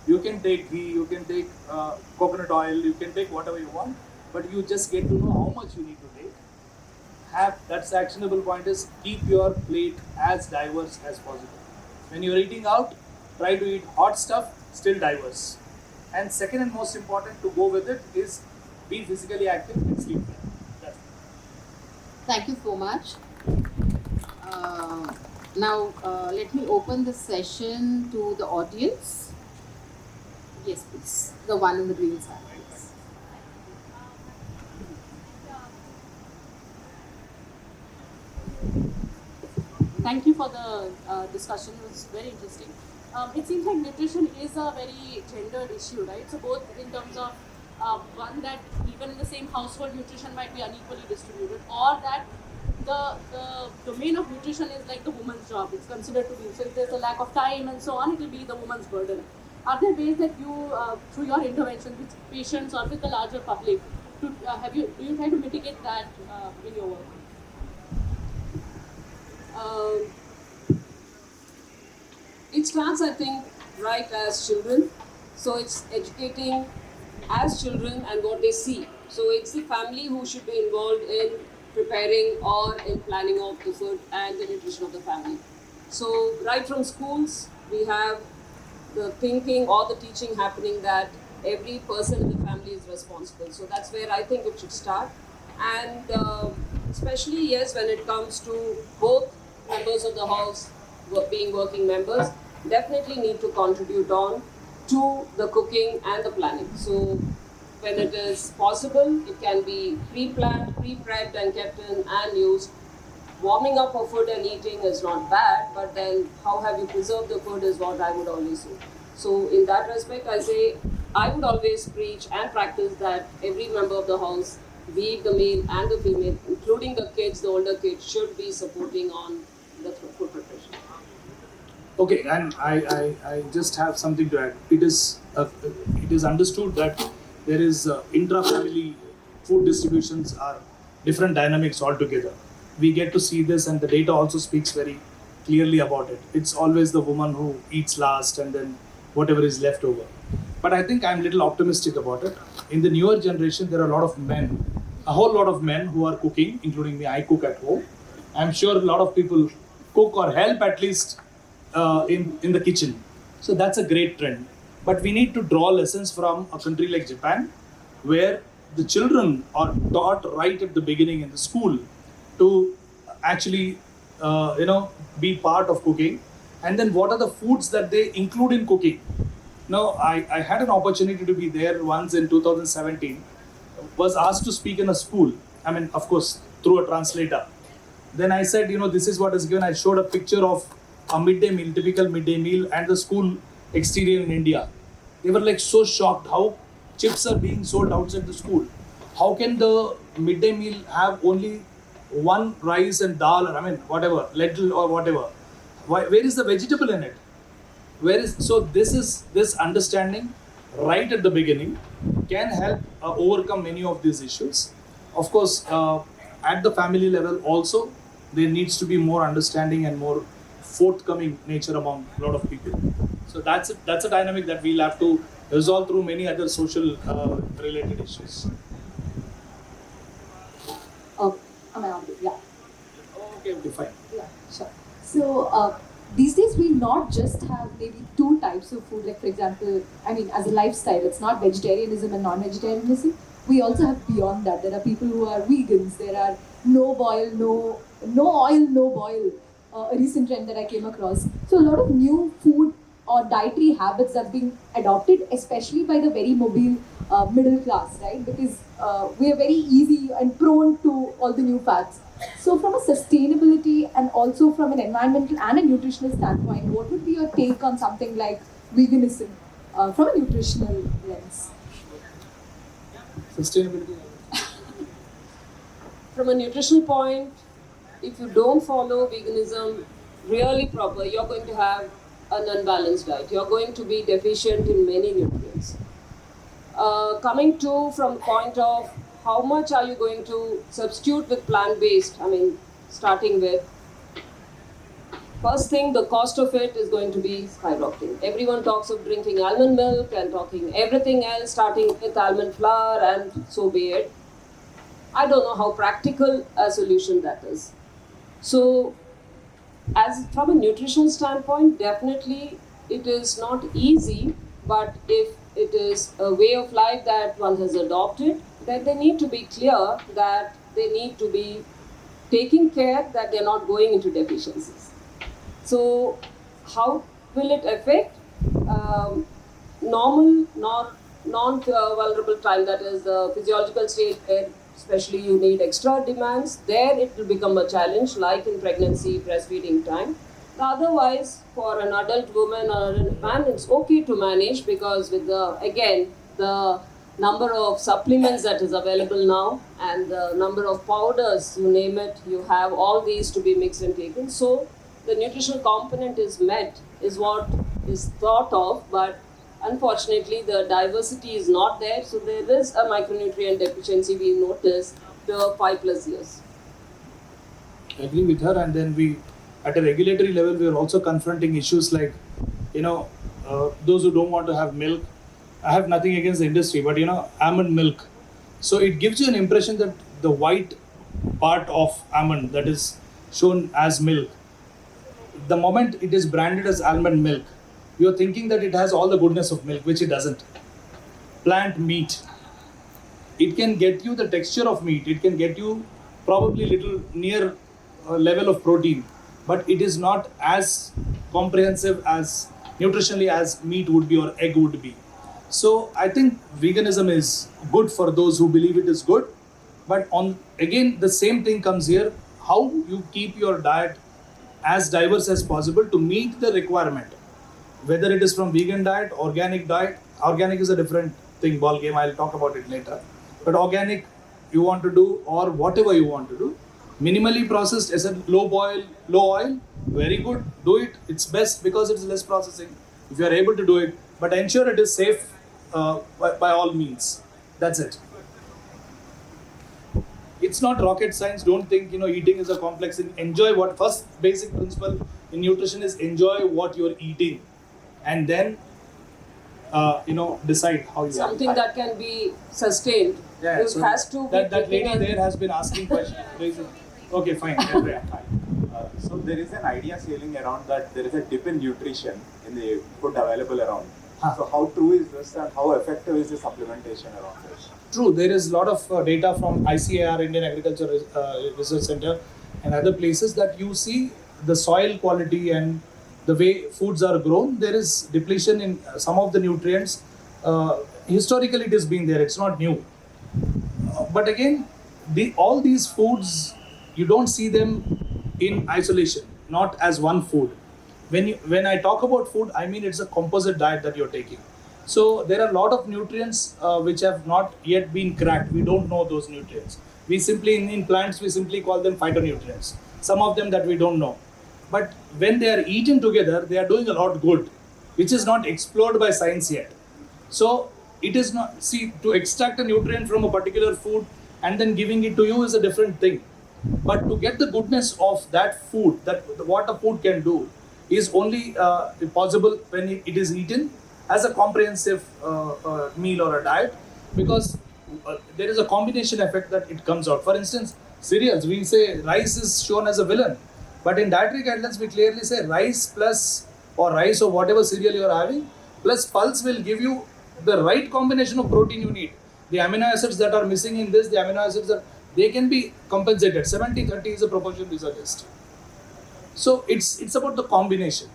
you can take ghee, you can take coconut oil, you can take whatever you want, but you just get to know how much you need to take. That's the actionable point is keep your plate as diverse as possible. When you're eating out, try to eat hot stuff, still diverse. And second and most important to go with it is be physically active and sleep well. That's it. Thank you so much. Now, let me open the session to the audience. Yes, please. The one in the green side, please. Thank you for the discussion. It was very interesting. It seems like nutrition is a very gendered issue, right? So both in terms of one that even in the same household nutrition might be unequally distributed, or that the domain of nutrition is like the woman's job. It's considered to be. So if there's a lack of time and so on, it will be the woman's burden. Are there ways that you, through your intervention with patients or with the larger public, do you try to mitigate that in your work? It starts, I think, right as children. So it's educating as children and what they see. So it's the family who should be involved in preparing or in planning of the food and the nutrition of the family. So right from schools, we have the thinking or the teaching happening that every person in the family is responsible. So that's where I think it should start. And especially, yes, when it comes to both members of the house being working members, definitely need to contribute on to the cooking and the planning. So when it is possible, it can be pre-planned, pre-prepped and kept in and used. warming up of food and eating is not bad, but then how have you preserved the food is what I would always say. So in that respect, I say I would always preach and practice that every member of the house, be it the male and the female, including the kids, the older kids, should be supporting on the food preparation. Okay, and I just have something to add. It is understood that there is intra-family food distributions are different dynamics altogether. We get to see this, and the data also speaks very clearly about it. It's always the woman who eats last, and then whatever is left over. But I think I'm a little optimistic about it. In the newer generation, there are a lot of men, a whole lot of men who are cooking, including me. I cook at home. I'm sure a lot of people cook or help at least in the kitchen. So that's a great trend. But we need to draw lessons from a country like Japan, where the children are taught right at the beginning in the school to actually, be part of cooking. And then what are the foods that they include in cooking? Now, I had an opportunity to be there once in 2017, was asked to speak in a school. I mean, of course, through a translator. Then I said, this is what is given. I showed a picture of a midday meal, typical midday meal, and the school exterior in India. They were like so shocked how chips are being sold outside the school. How can the midday meal have only one rice and dal, or whatever, lentil or whatever? Where is the vegetable in it? This understanding right at the beginning can help overcome many of these issues. Of course, at the family level also, there needs to be more understanding and more forthcoming nature among a lot of people. So that's a dynamic that we'll have to resolve through many other social related issues. Am I on? Yeah. Okay, fine. Yeah, sure. So these days we not just have maybe two types of food, like for example, as a lifestyle, it's not vegetarianism and non-vegetarianism. We also have beyond that. There are people who are vegans. There are no oil, no boil. A recent trend that I came across. So a lot of new food or dietary habits are being adopted, especially by the very mobile middle class, right? Because we are very easy and prone to all the new fads. So from a sustainability and also from an environmental and a nutritional standpoint, what would be your take on something like veganism from a nutritional lens? Sustainability. From a nutritional point, if you don't follow veganism really proper, you're going to have an unbalanced diet. You're going to be deficient in many nutrients. Coming to from the point of how much are you going to substitute with plant-based, starting with, first thing, the cost of it is going to be skyrocketing. Everyone talks of drinking almond milk and talking everything else, starting with almond flour, and so be it. I don't know how practical a solution that is. So, as from a nutritional standpoint, definitely it is not easy, but if it is a way of life that one has adopted, then they need to be clear that they need to be taking care that they're not going into deficiencies. So, how will it affect normal, non-vulnerable time, that is the physiological state where especially you need extra demands, there it will become a challenge, like in pregnancy, breastfeeding time. Otherwise, for an adult woman or a man, it's okay to manage, because with the number of supplements that is available now and the number of powders, you name it, you have all these to be mixed and taken. So the nutritional component is met, is what is thought of, but unfortunately, the diversity is not there, so there is a micronutrient deficiency we noticed the 5+ years. I agree with her, and then we, at a regulatory level, we are also confronting issues like, those who don't want to have milk. I have nothing against the industry, but almond milk. So it gives you an impression that the white part of almond that is shown as milk, the moment it is branded as almond milk, you're thinking that it has all the goodness of milk, which it doesn't. Plant meat, it can get you the texture of meat, it can get you probably little near level of protein, but it is not as comprehensive as nutritionally as meat would be or egg would be. So I think veganism is good for those who believe it is good, but again the same thing comes here. how you keep your diet as diverse as possible to meet the requirement. Whether it is from vegan diet, organic is a different thing, ball game. I'll talk about it later. But organic, you want to do, or whatever you want to do, minimally processed, as a low boil, low oil, very good. Do it. It's best because it's less processing. If you are able to do it, but ensure it is safe by all means. That's it. It's not rocket science. Don't think eating is a complex thing. Enjoy what first basic principle in nutrition is enjoy what you're eating, and then decide how you Something that can be sustained. Yeah, it so has to be that lady taken there has been asking questions. Raising. Okay, fine. Yeah. So there is an idea sailing around that there is a dip in nutrition in the food available around. So how true is this, and how effective is the supplementation around this? True, there is a lot of data from ICAR, Indian Agriculture Research Center, and other places that you see the soil quality and the way foods are grown. There is depletion in some of the nutrients. Historically, it has been there. It's not new. But again, all these foods, you don't see them in isolation, not as one food. When I talk about food, I mean it's a composite diet that you're taking. So there are a lot of nutrients which have not yet been cracked. We don't know those nutrients. We simply, in plants, we simply call them phytonutrients. Some of them that we don't know. But when they are eaten together, they are doing a lot good, which is not explored by science yet. So it is not, see, to extract a nutrient from a particular food and then giving it to you is a different thing. But to get the goodness of that food, that what a food can do, is only possible when it is eaten as a comprehensive meal or a diet, because there is a combination effect that it comes out. For instance, cereals, we say rice is shown as a villain, but in dietary guidelines we clearly say rice plus, or rice or whatever cereal you are having, plus pulse will give you the right combination of protein you need. The amino acids that are missing in this, the amino acids they can be compensated. 70-30 is a proportion we suggest. So it's about the combination.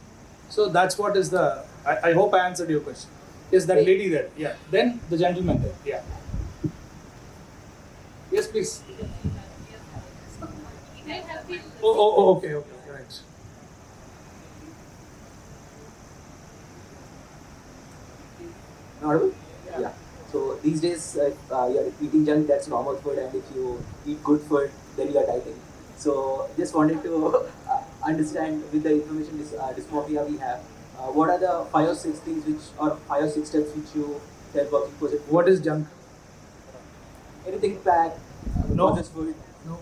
So that's what is the. I hope I answered your question. Yes, that lady there. Yeah. Then the gentleman there. Yeah. Yes, please. Okay, right. Audible? Yeah. So these days, you're eating junk, that's normal food, and if you eat good food, then you are dieting. So just wanted to understand, with the information dysmorphia we have, what are the 5 or 6 things which, or 5 or 6 steps which you tell working for it? What is junk? Anything packed, No. processed food? No.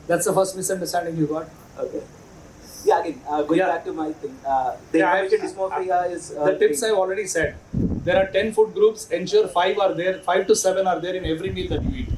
That's the first misunderstanding you got. Okay. Yeah, again, going Yeah. back to my thing, the information dysmorphia is... the tips I've already said. There are 10 food groups. Ensure 5 are there, 5 to 7 are there in every meal that you eat.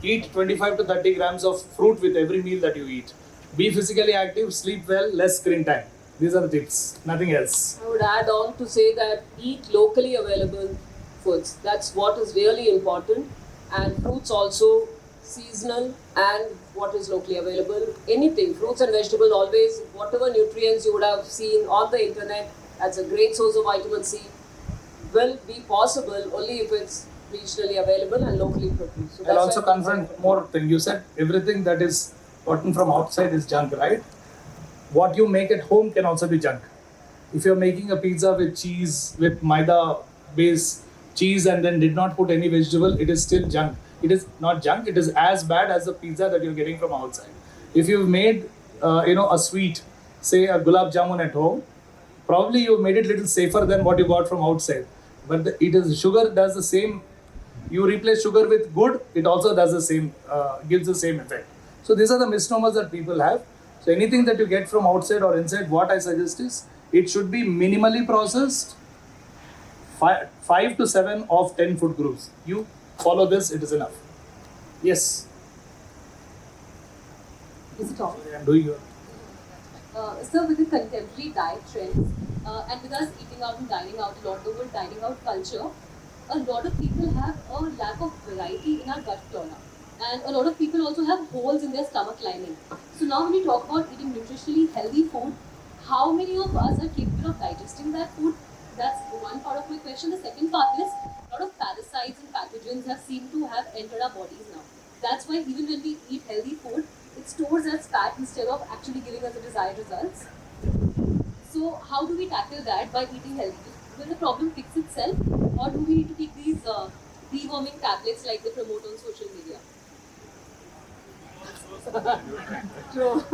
Eat 25 to 30 grams of fruit with every meal that you eat. Be physically active, sleep well, less screen time. These are the tips, nothing else. I would add on to say that eat locally available foods. That's what is really important. And fruits also, seasonal and what is locally available. Anything, fruits and vegetables always, whatever nutrients you would have seen on the internet, that's a great source of vitamin C, will be possible only if it's regionally available and locally produced. So I'll that's also why- confront more thing. You said everything that is gotten from outside is junk, right? What you make at home can also be junk. If you're making a pizza with cheese, with maida base cheese, and then did not put any vegetable, it is still junk. It is not junk, it is as bad as the pizza that you're getting from outside. If you've made a sweet, say a gulab jamun at home, probably you've made it a little safer than what you got from outside. But sugar does the same. You replace sugar with good, it also does the same, gives the same effect. So these are the misnomers that people have. So anything that you get from outside or inside, what I suggest is, it should be minimally processed, 5 to 7 of 10 food groups. You follow this, it is enough. Yes. Is it on? I'm doing your. So with the contemporary diet trends and with us eating out and dining out a lot, the whole dining out culture, a lot of people have a lack of variety in our gut flora. And a lot of people also have holes in their stomach lining. So now when we talk about eating nutritionally healthy food, how many of us are capable of digesting that food? That's one part of my question. The second part is, a lot of parasites and pathogens have seemed to have entered our bodies now. That's why even when we eat healthy food, it stores as fat instead of actually giving us the desired results. So how do we tackle that by eating healthy? Will the problem fix itself, or do we need to take these deworming tablets like they promote on social media? True.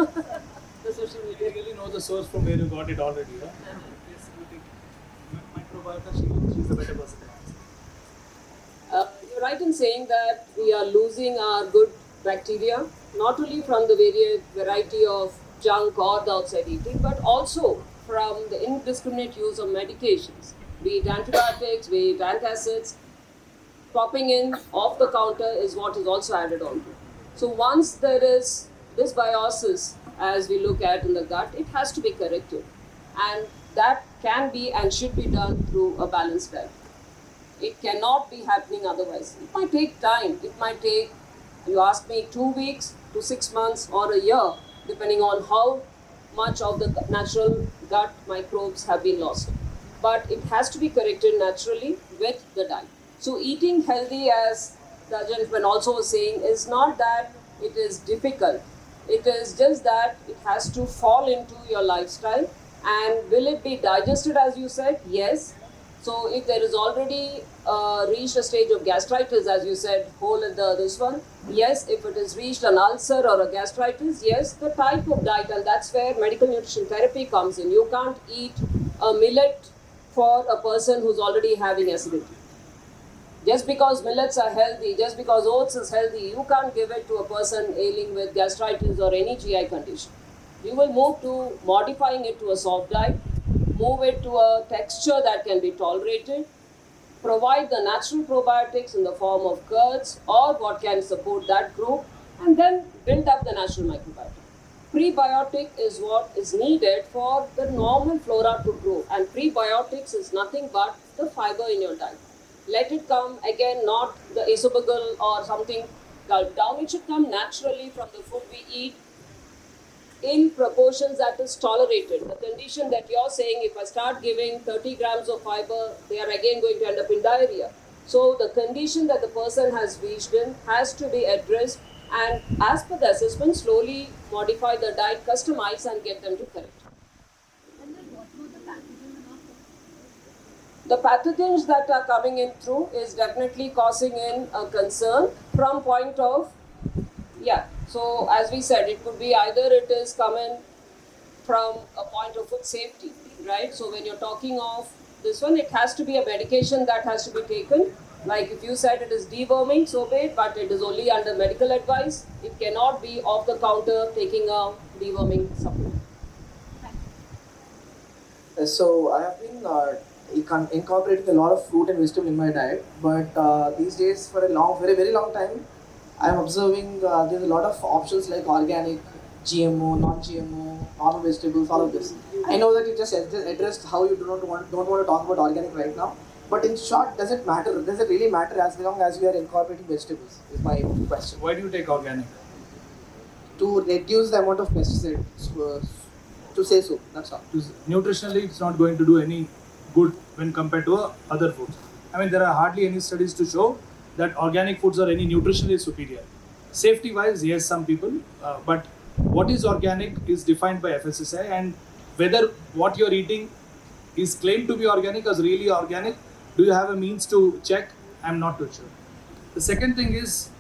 The social You media. really know the source from where you got it already. Huh? Yes, you take microbiota. She's a better person. You're right in saying that we are losing our good bacteria, not only from the variety of junk or the outside eating, but also from the indiscriminate use of medications, be it antibiotics, be it antacids. Popping in off the counter is what is also added on to. So once there is this biosis, as we look at in the gut, it has to be corrected. And that can be and should be done through a balanced diet. It cannot be happening otherwise. It might take time. It might take, you ask me, 2 weeks to 6 months or a year, depending on how much of the natural gut microbes have been lost. But it has to be corrected naturally with the diet. So eating healthy, as the gentleman also was saying, is not that it is difficult. It is just that it has to fall into your lifestyle. And will it be digested, as you said? Yes. So if there is already reached a stage of gastritis, as you said, hole in this one, yes. If it has reached an ulcer or a gastritis, yes. The type of diet, and that's where medical nutrition therapy comes in. You can't eat a millet for a person who's already having acidity. Just because millets are healthy, just because oats is healthy, you can't give it to a person ailing with gastritis or any GI condition. You will move to modifying it to a soft diet, move it to a texture that can be tolerated, provide the natural probiotics in the form of curds or what can support that group, and then build up the natural microbiota. Prebiotic is what is needed for the normal flora to grow, and prebiotics is nothing but the fiber in your diet. Let it come again, not the isobugal or something gulped down. It should come naturally from the food we eat in proportions that is tolerated. The condition that you're saying, if I start giving 30 grams of fiber, they are again going to end up in diarrhea. So the condition that the person has reached in has to be addressed, and as per the assessment, slowly modify the diet, customize and get them to correct. And then what about the pathogens of The pathogens that are coming in through is definitely causing in a concern from point of, yeah. So as we said, it could be either it is coming from a point of food safety, right? So when you're talking of this one, it has to be a medication that has to be taken. Like if you said it is deworming, so be it, but it is only under medical advice. It cannot be off the counter taking a deworming supplement. So I have been incorporating a lot of fruit and vegetable in my diet, but these days for a very long time, I am observing there's a lot of options like organic, GMO, non-GMO, normal vegetables, all of this. I know that you just addressed how you don't want to talk about organic right now, but in short, does it matter? Does it really matter as long as we are incorporating vegetables? Is my question. Why do you take organic? To reduce the amount of pesticides. To say so, that's all. Nutritionally, it's not going to do any good when compared to other foods. I mean, there are hardly any studies to show that organic foods are any nutritionally superior. Safety-wise, yes, some people, but what is organic is defined by FSSAI, and whether what you're eating is claimed to be organic or is really organic, do you have a means to check? I'm not too sure. The second thing is,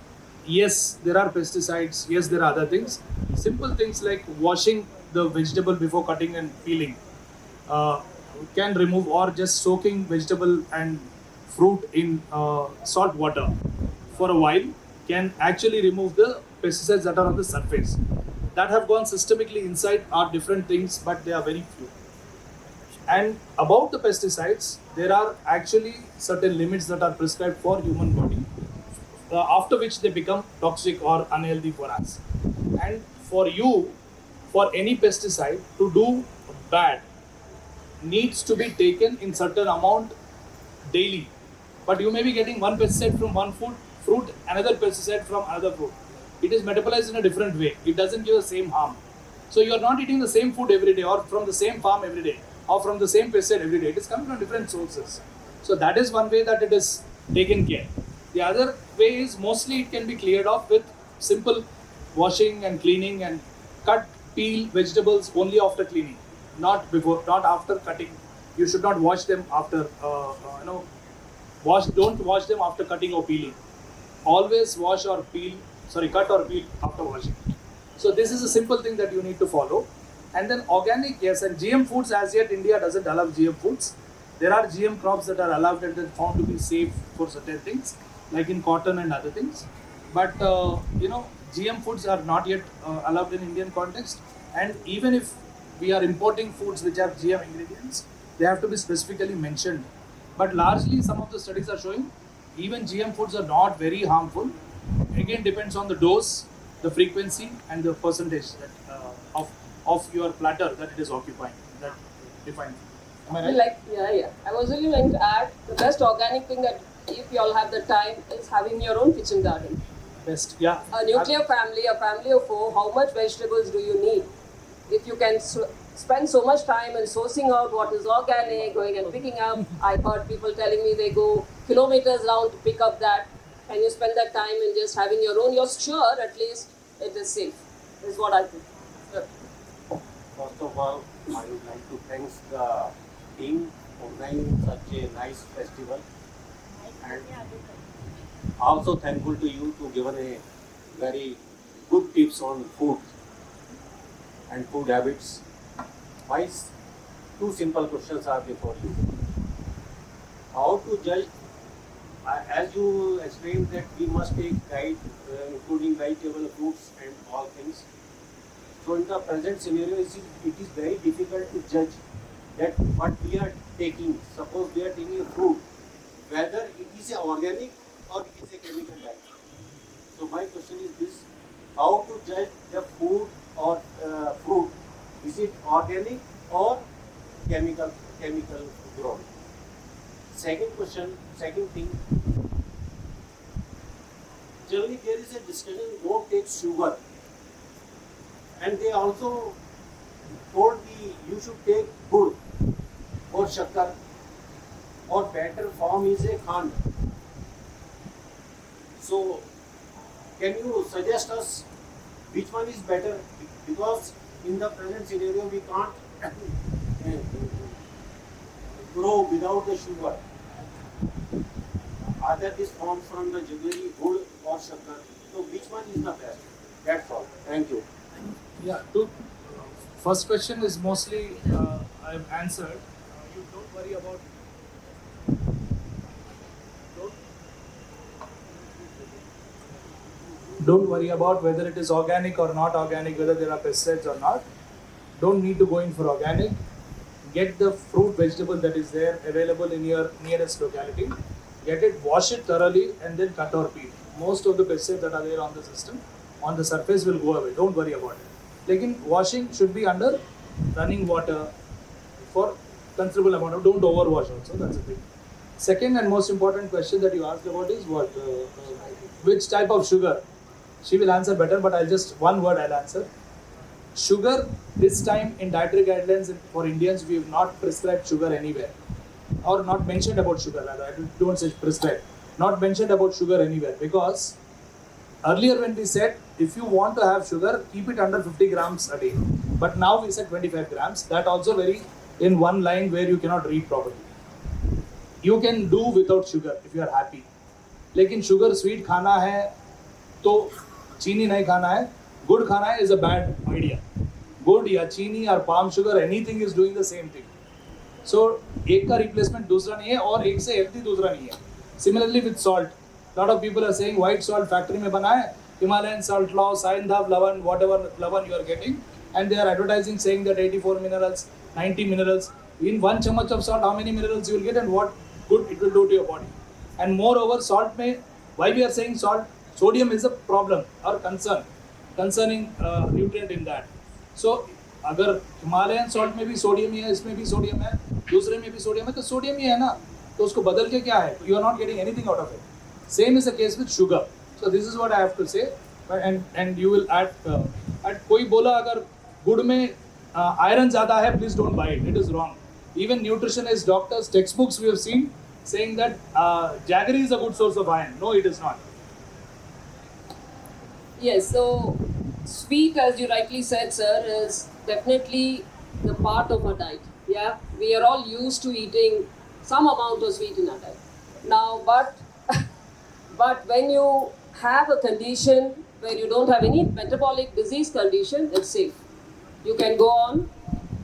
yes, there are pesticides, yes, there are other things. Simple things like washing the vegetable before cutting and peeling can remove, or just soaking vegetable and fruit in salt water for a while can actually remove the pesticides that are on the surface. That have gone systemically inside are different things, but they are very few. And about the pesticides, there are actually certain limits that are prescribed for human body, after which they become toxic or unhealthy for us. And for any pesticide to do bad, needs to be taken in certain amount daily. But you may be getting one pesticide from one fruit, another pesticide from another fruit. It is metabolized in a different way. It doesn't give the same harm. So you are not eating the same food every day, or from the same farm every day, or from the same pesticide every day. It is coming from different sources. So that is one way that it is taken care. The other way is mostly it can be cleared off with simple washing and cleaning, and cut, peel vegetables only after cleaning, not before, not after cutting. You should not wash them after, don't wash them after cutting or peeling. Always cut or peel after washing. So this is a simple thing that you need to follow. And then organic, yes, and GM foods, as yet India doesn't allow GM foods. There are GM crops that are allowed and found to be safe for certain things, like in cotton and other things. But GM foods are not yet allowed in Indian context. And even if we are importing foods which have GM ingredients, they have to be specifically mentioned. But largely, some of the studies are showing even GM foods are not very harmful. Again, depends on the dose, the frequency, and the percentage that, of your platter that it is occupying. That defines. Am I right? Yeah. I was really going to add the best organic thing that if you all have the time is having your own kitchen garden. Best, yeah. A nuclear family, a family of 4, how much vegetables do you need? If you can spend so much time in sourcing out what is organic, going and picking up. I heard people telling me they go kilometers round to pick up that, and you spend that time in just having your own. You're sure at least it is safe, is what I think. Sure. First of all, I would like to thank the team for organizing such a nice festival, and also thankful to you to given a very good tips on food and food habits. My 2 simple questions are before you. How to judge, as you explained that we must take diet, including vegetable, fruits and all things. So in the present scenario, it is very difficult to judge that what we are taking. Suppose we are taking a fruit, whether it is a organic or it is a chemical diet. So my question is this: how to judge the food or fruit? Is it organic or chemical grown? Second thing. Generally, there is a discussion: don't take sugar. And they also told me you should take gur or shakkar, or better form is a khand. So, can you suggest us which one is better? Because in the present scenario we can't grow without the sugar. Either this forms from the jaggery, gur or shakkar. So, which one is the best? That's all. Thank you. Yeah, first question is mostly I've answered. You don't worry about. Don't worry about whether it is organic or not organic, whether there are pesticides or not. Don't need to go in for organic. Get the fruit, vegetable that is there available in your nearest locality. Get it, wash it thoroughly, and then cut or peel. Most of the pesticides that are there on the system, on the surface, will go away. Don't worry about it. Like washing should be under running water for considerable amount of. Don't overwash also. That's the thing. Second and most important question that you asked about is what? Which type of sugar? She will answer better, but one word I'll answer. Sugar, this time in dietary guidelines for Indians, we have not prescribed sugar anywhere. Or not mentioned about sugar, rather. I don't say prescribed. Not mentioned about sugar anywhere, because earlier when we said, if you want to have sugar, keep it under 50 grams a day. But now we said 25 grams. That also very in one line where you cannot read properly. You can do without sugar if you are happy. लेकिन sugar sweet खाना है तो चीनी नहीं खाना है. Good खाना है is a bad idea. Good या चीनी or palm sugar, anything is doing the same thing. So एक का replacement दूसरा नहीं है और एक से healthy दूसरा नहीं है. Similarly with salt, lot of people are saying white salt factory में बना है, Himalayan salt law, Saindhav, Lavan, whatever Lavan you are getting, and they are advertising saying that 84 minerals, 90 minerals. In one chamach of salt, how many minerals you will get and what good it will do to your body. And moreover, salt may, why we are saying salt, sodium is a problem or concerning nutrient in that. So अगर Himalayan salt में भी sodium है, इसमें भी sodium है, दूसरे में भी सोडियम है, तो सोडियम ही है ना, तो उसको बदल के क्या है? You are not getting anything out of it. Same is the case with sugar. So this is what I have to say, and you will add. कोई बोला अगर गुड़ में iron ज़्यादा है, please don't buy it. It is wrong. Even nutritionists, doctors, textbooks we have seen saying that jaggery is a good source of iron. No, it is not. Yes, so Sweet, as you rightly said, sir, is definitely the part of our diet. Yeah, we are all used to eating some amount of sweet in our diet. Now, but when you have a condition where you don't have any metabolic disease condition, it's safe. You can go on.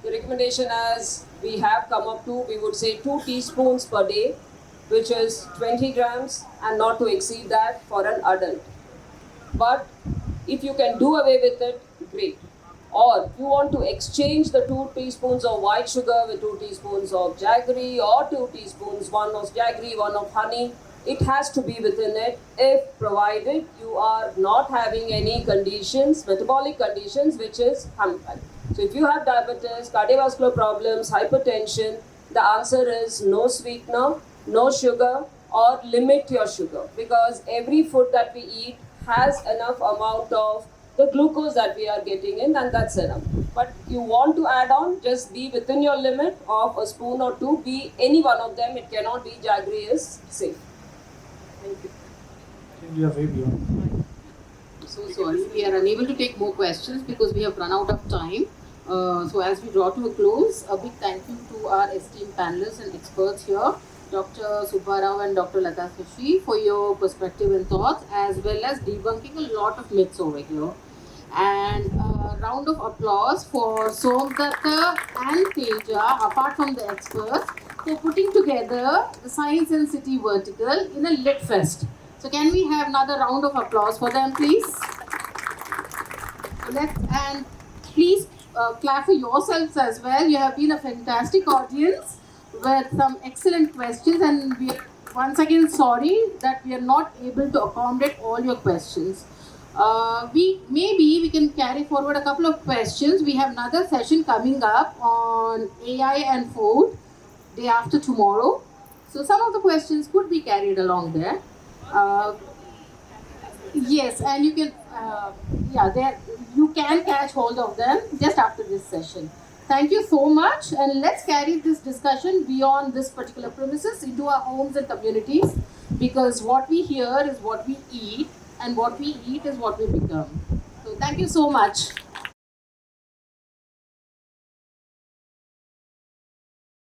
The recommendation, as we have come up to, we would say 2 teaspoons per day, which is 20 grams, and not to exceed that for an adult. But if you can do away with it, great. Or if you want to exchange the 2 teaspoons of white sugar with 2 teaspoons of jaggery, or 2 teaspoons, one of jaggery, one of honey, it has to be within it, if provided you are not having any conditions, metabolic conditions, which is hampered. So if you have diabetes, cardiovascular problems, hypertension, the answer is no sweetener, no sugar, or limit your sugar, because every food that we eat has enough amount of the glucose that we are getting in, and that's enough. But you want to add on, just be within your limit of a spoon or two, be any one of them, it cannot be jaggery is safe. Thank you. We are way beyond. So sorry, we are unable to take more questions because we have run out of time. So as we draw to a close, a big thank you to our esteemed panelists and experts here, Dr. Subba and Dr. Latha Sashi, for your perspective and thoughts, as well as debunking a lot of myths over here. And a round of applause for Somdatta and Teja, apart from the experts, for putting together the Science and City vertical in a lit fest. So can we have another round of applause for them, please? And please clap for yourselves as well. You have been a fantastic audience with some excellent questions, and we are once again sorry that we are not able to accommodate all your questions. We can carry forward a couple of questions. We have another session coming up on AI and food day after tomorrow. So some of the questions could be carried along there. Yes, and you can, you can catch hold of them just after this session. Thank you so much, and let's carry this discussion beyond this particular premises into our homes and communities, because what we hear is what we eat, and what we eat is what we become. So thank you so much.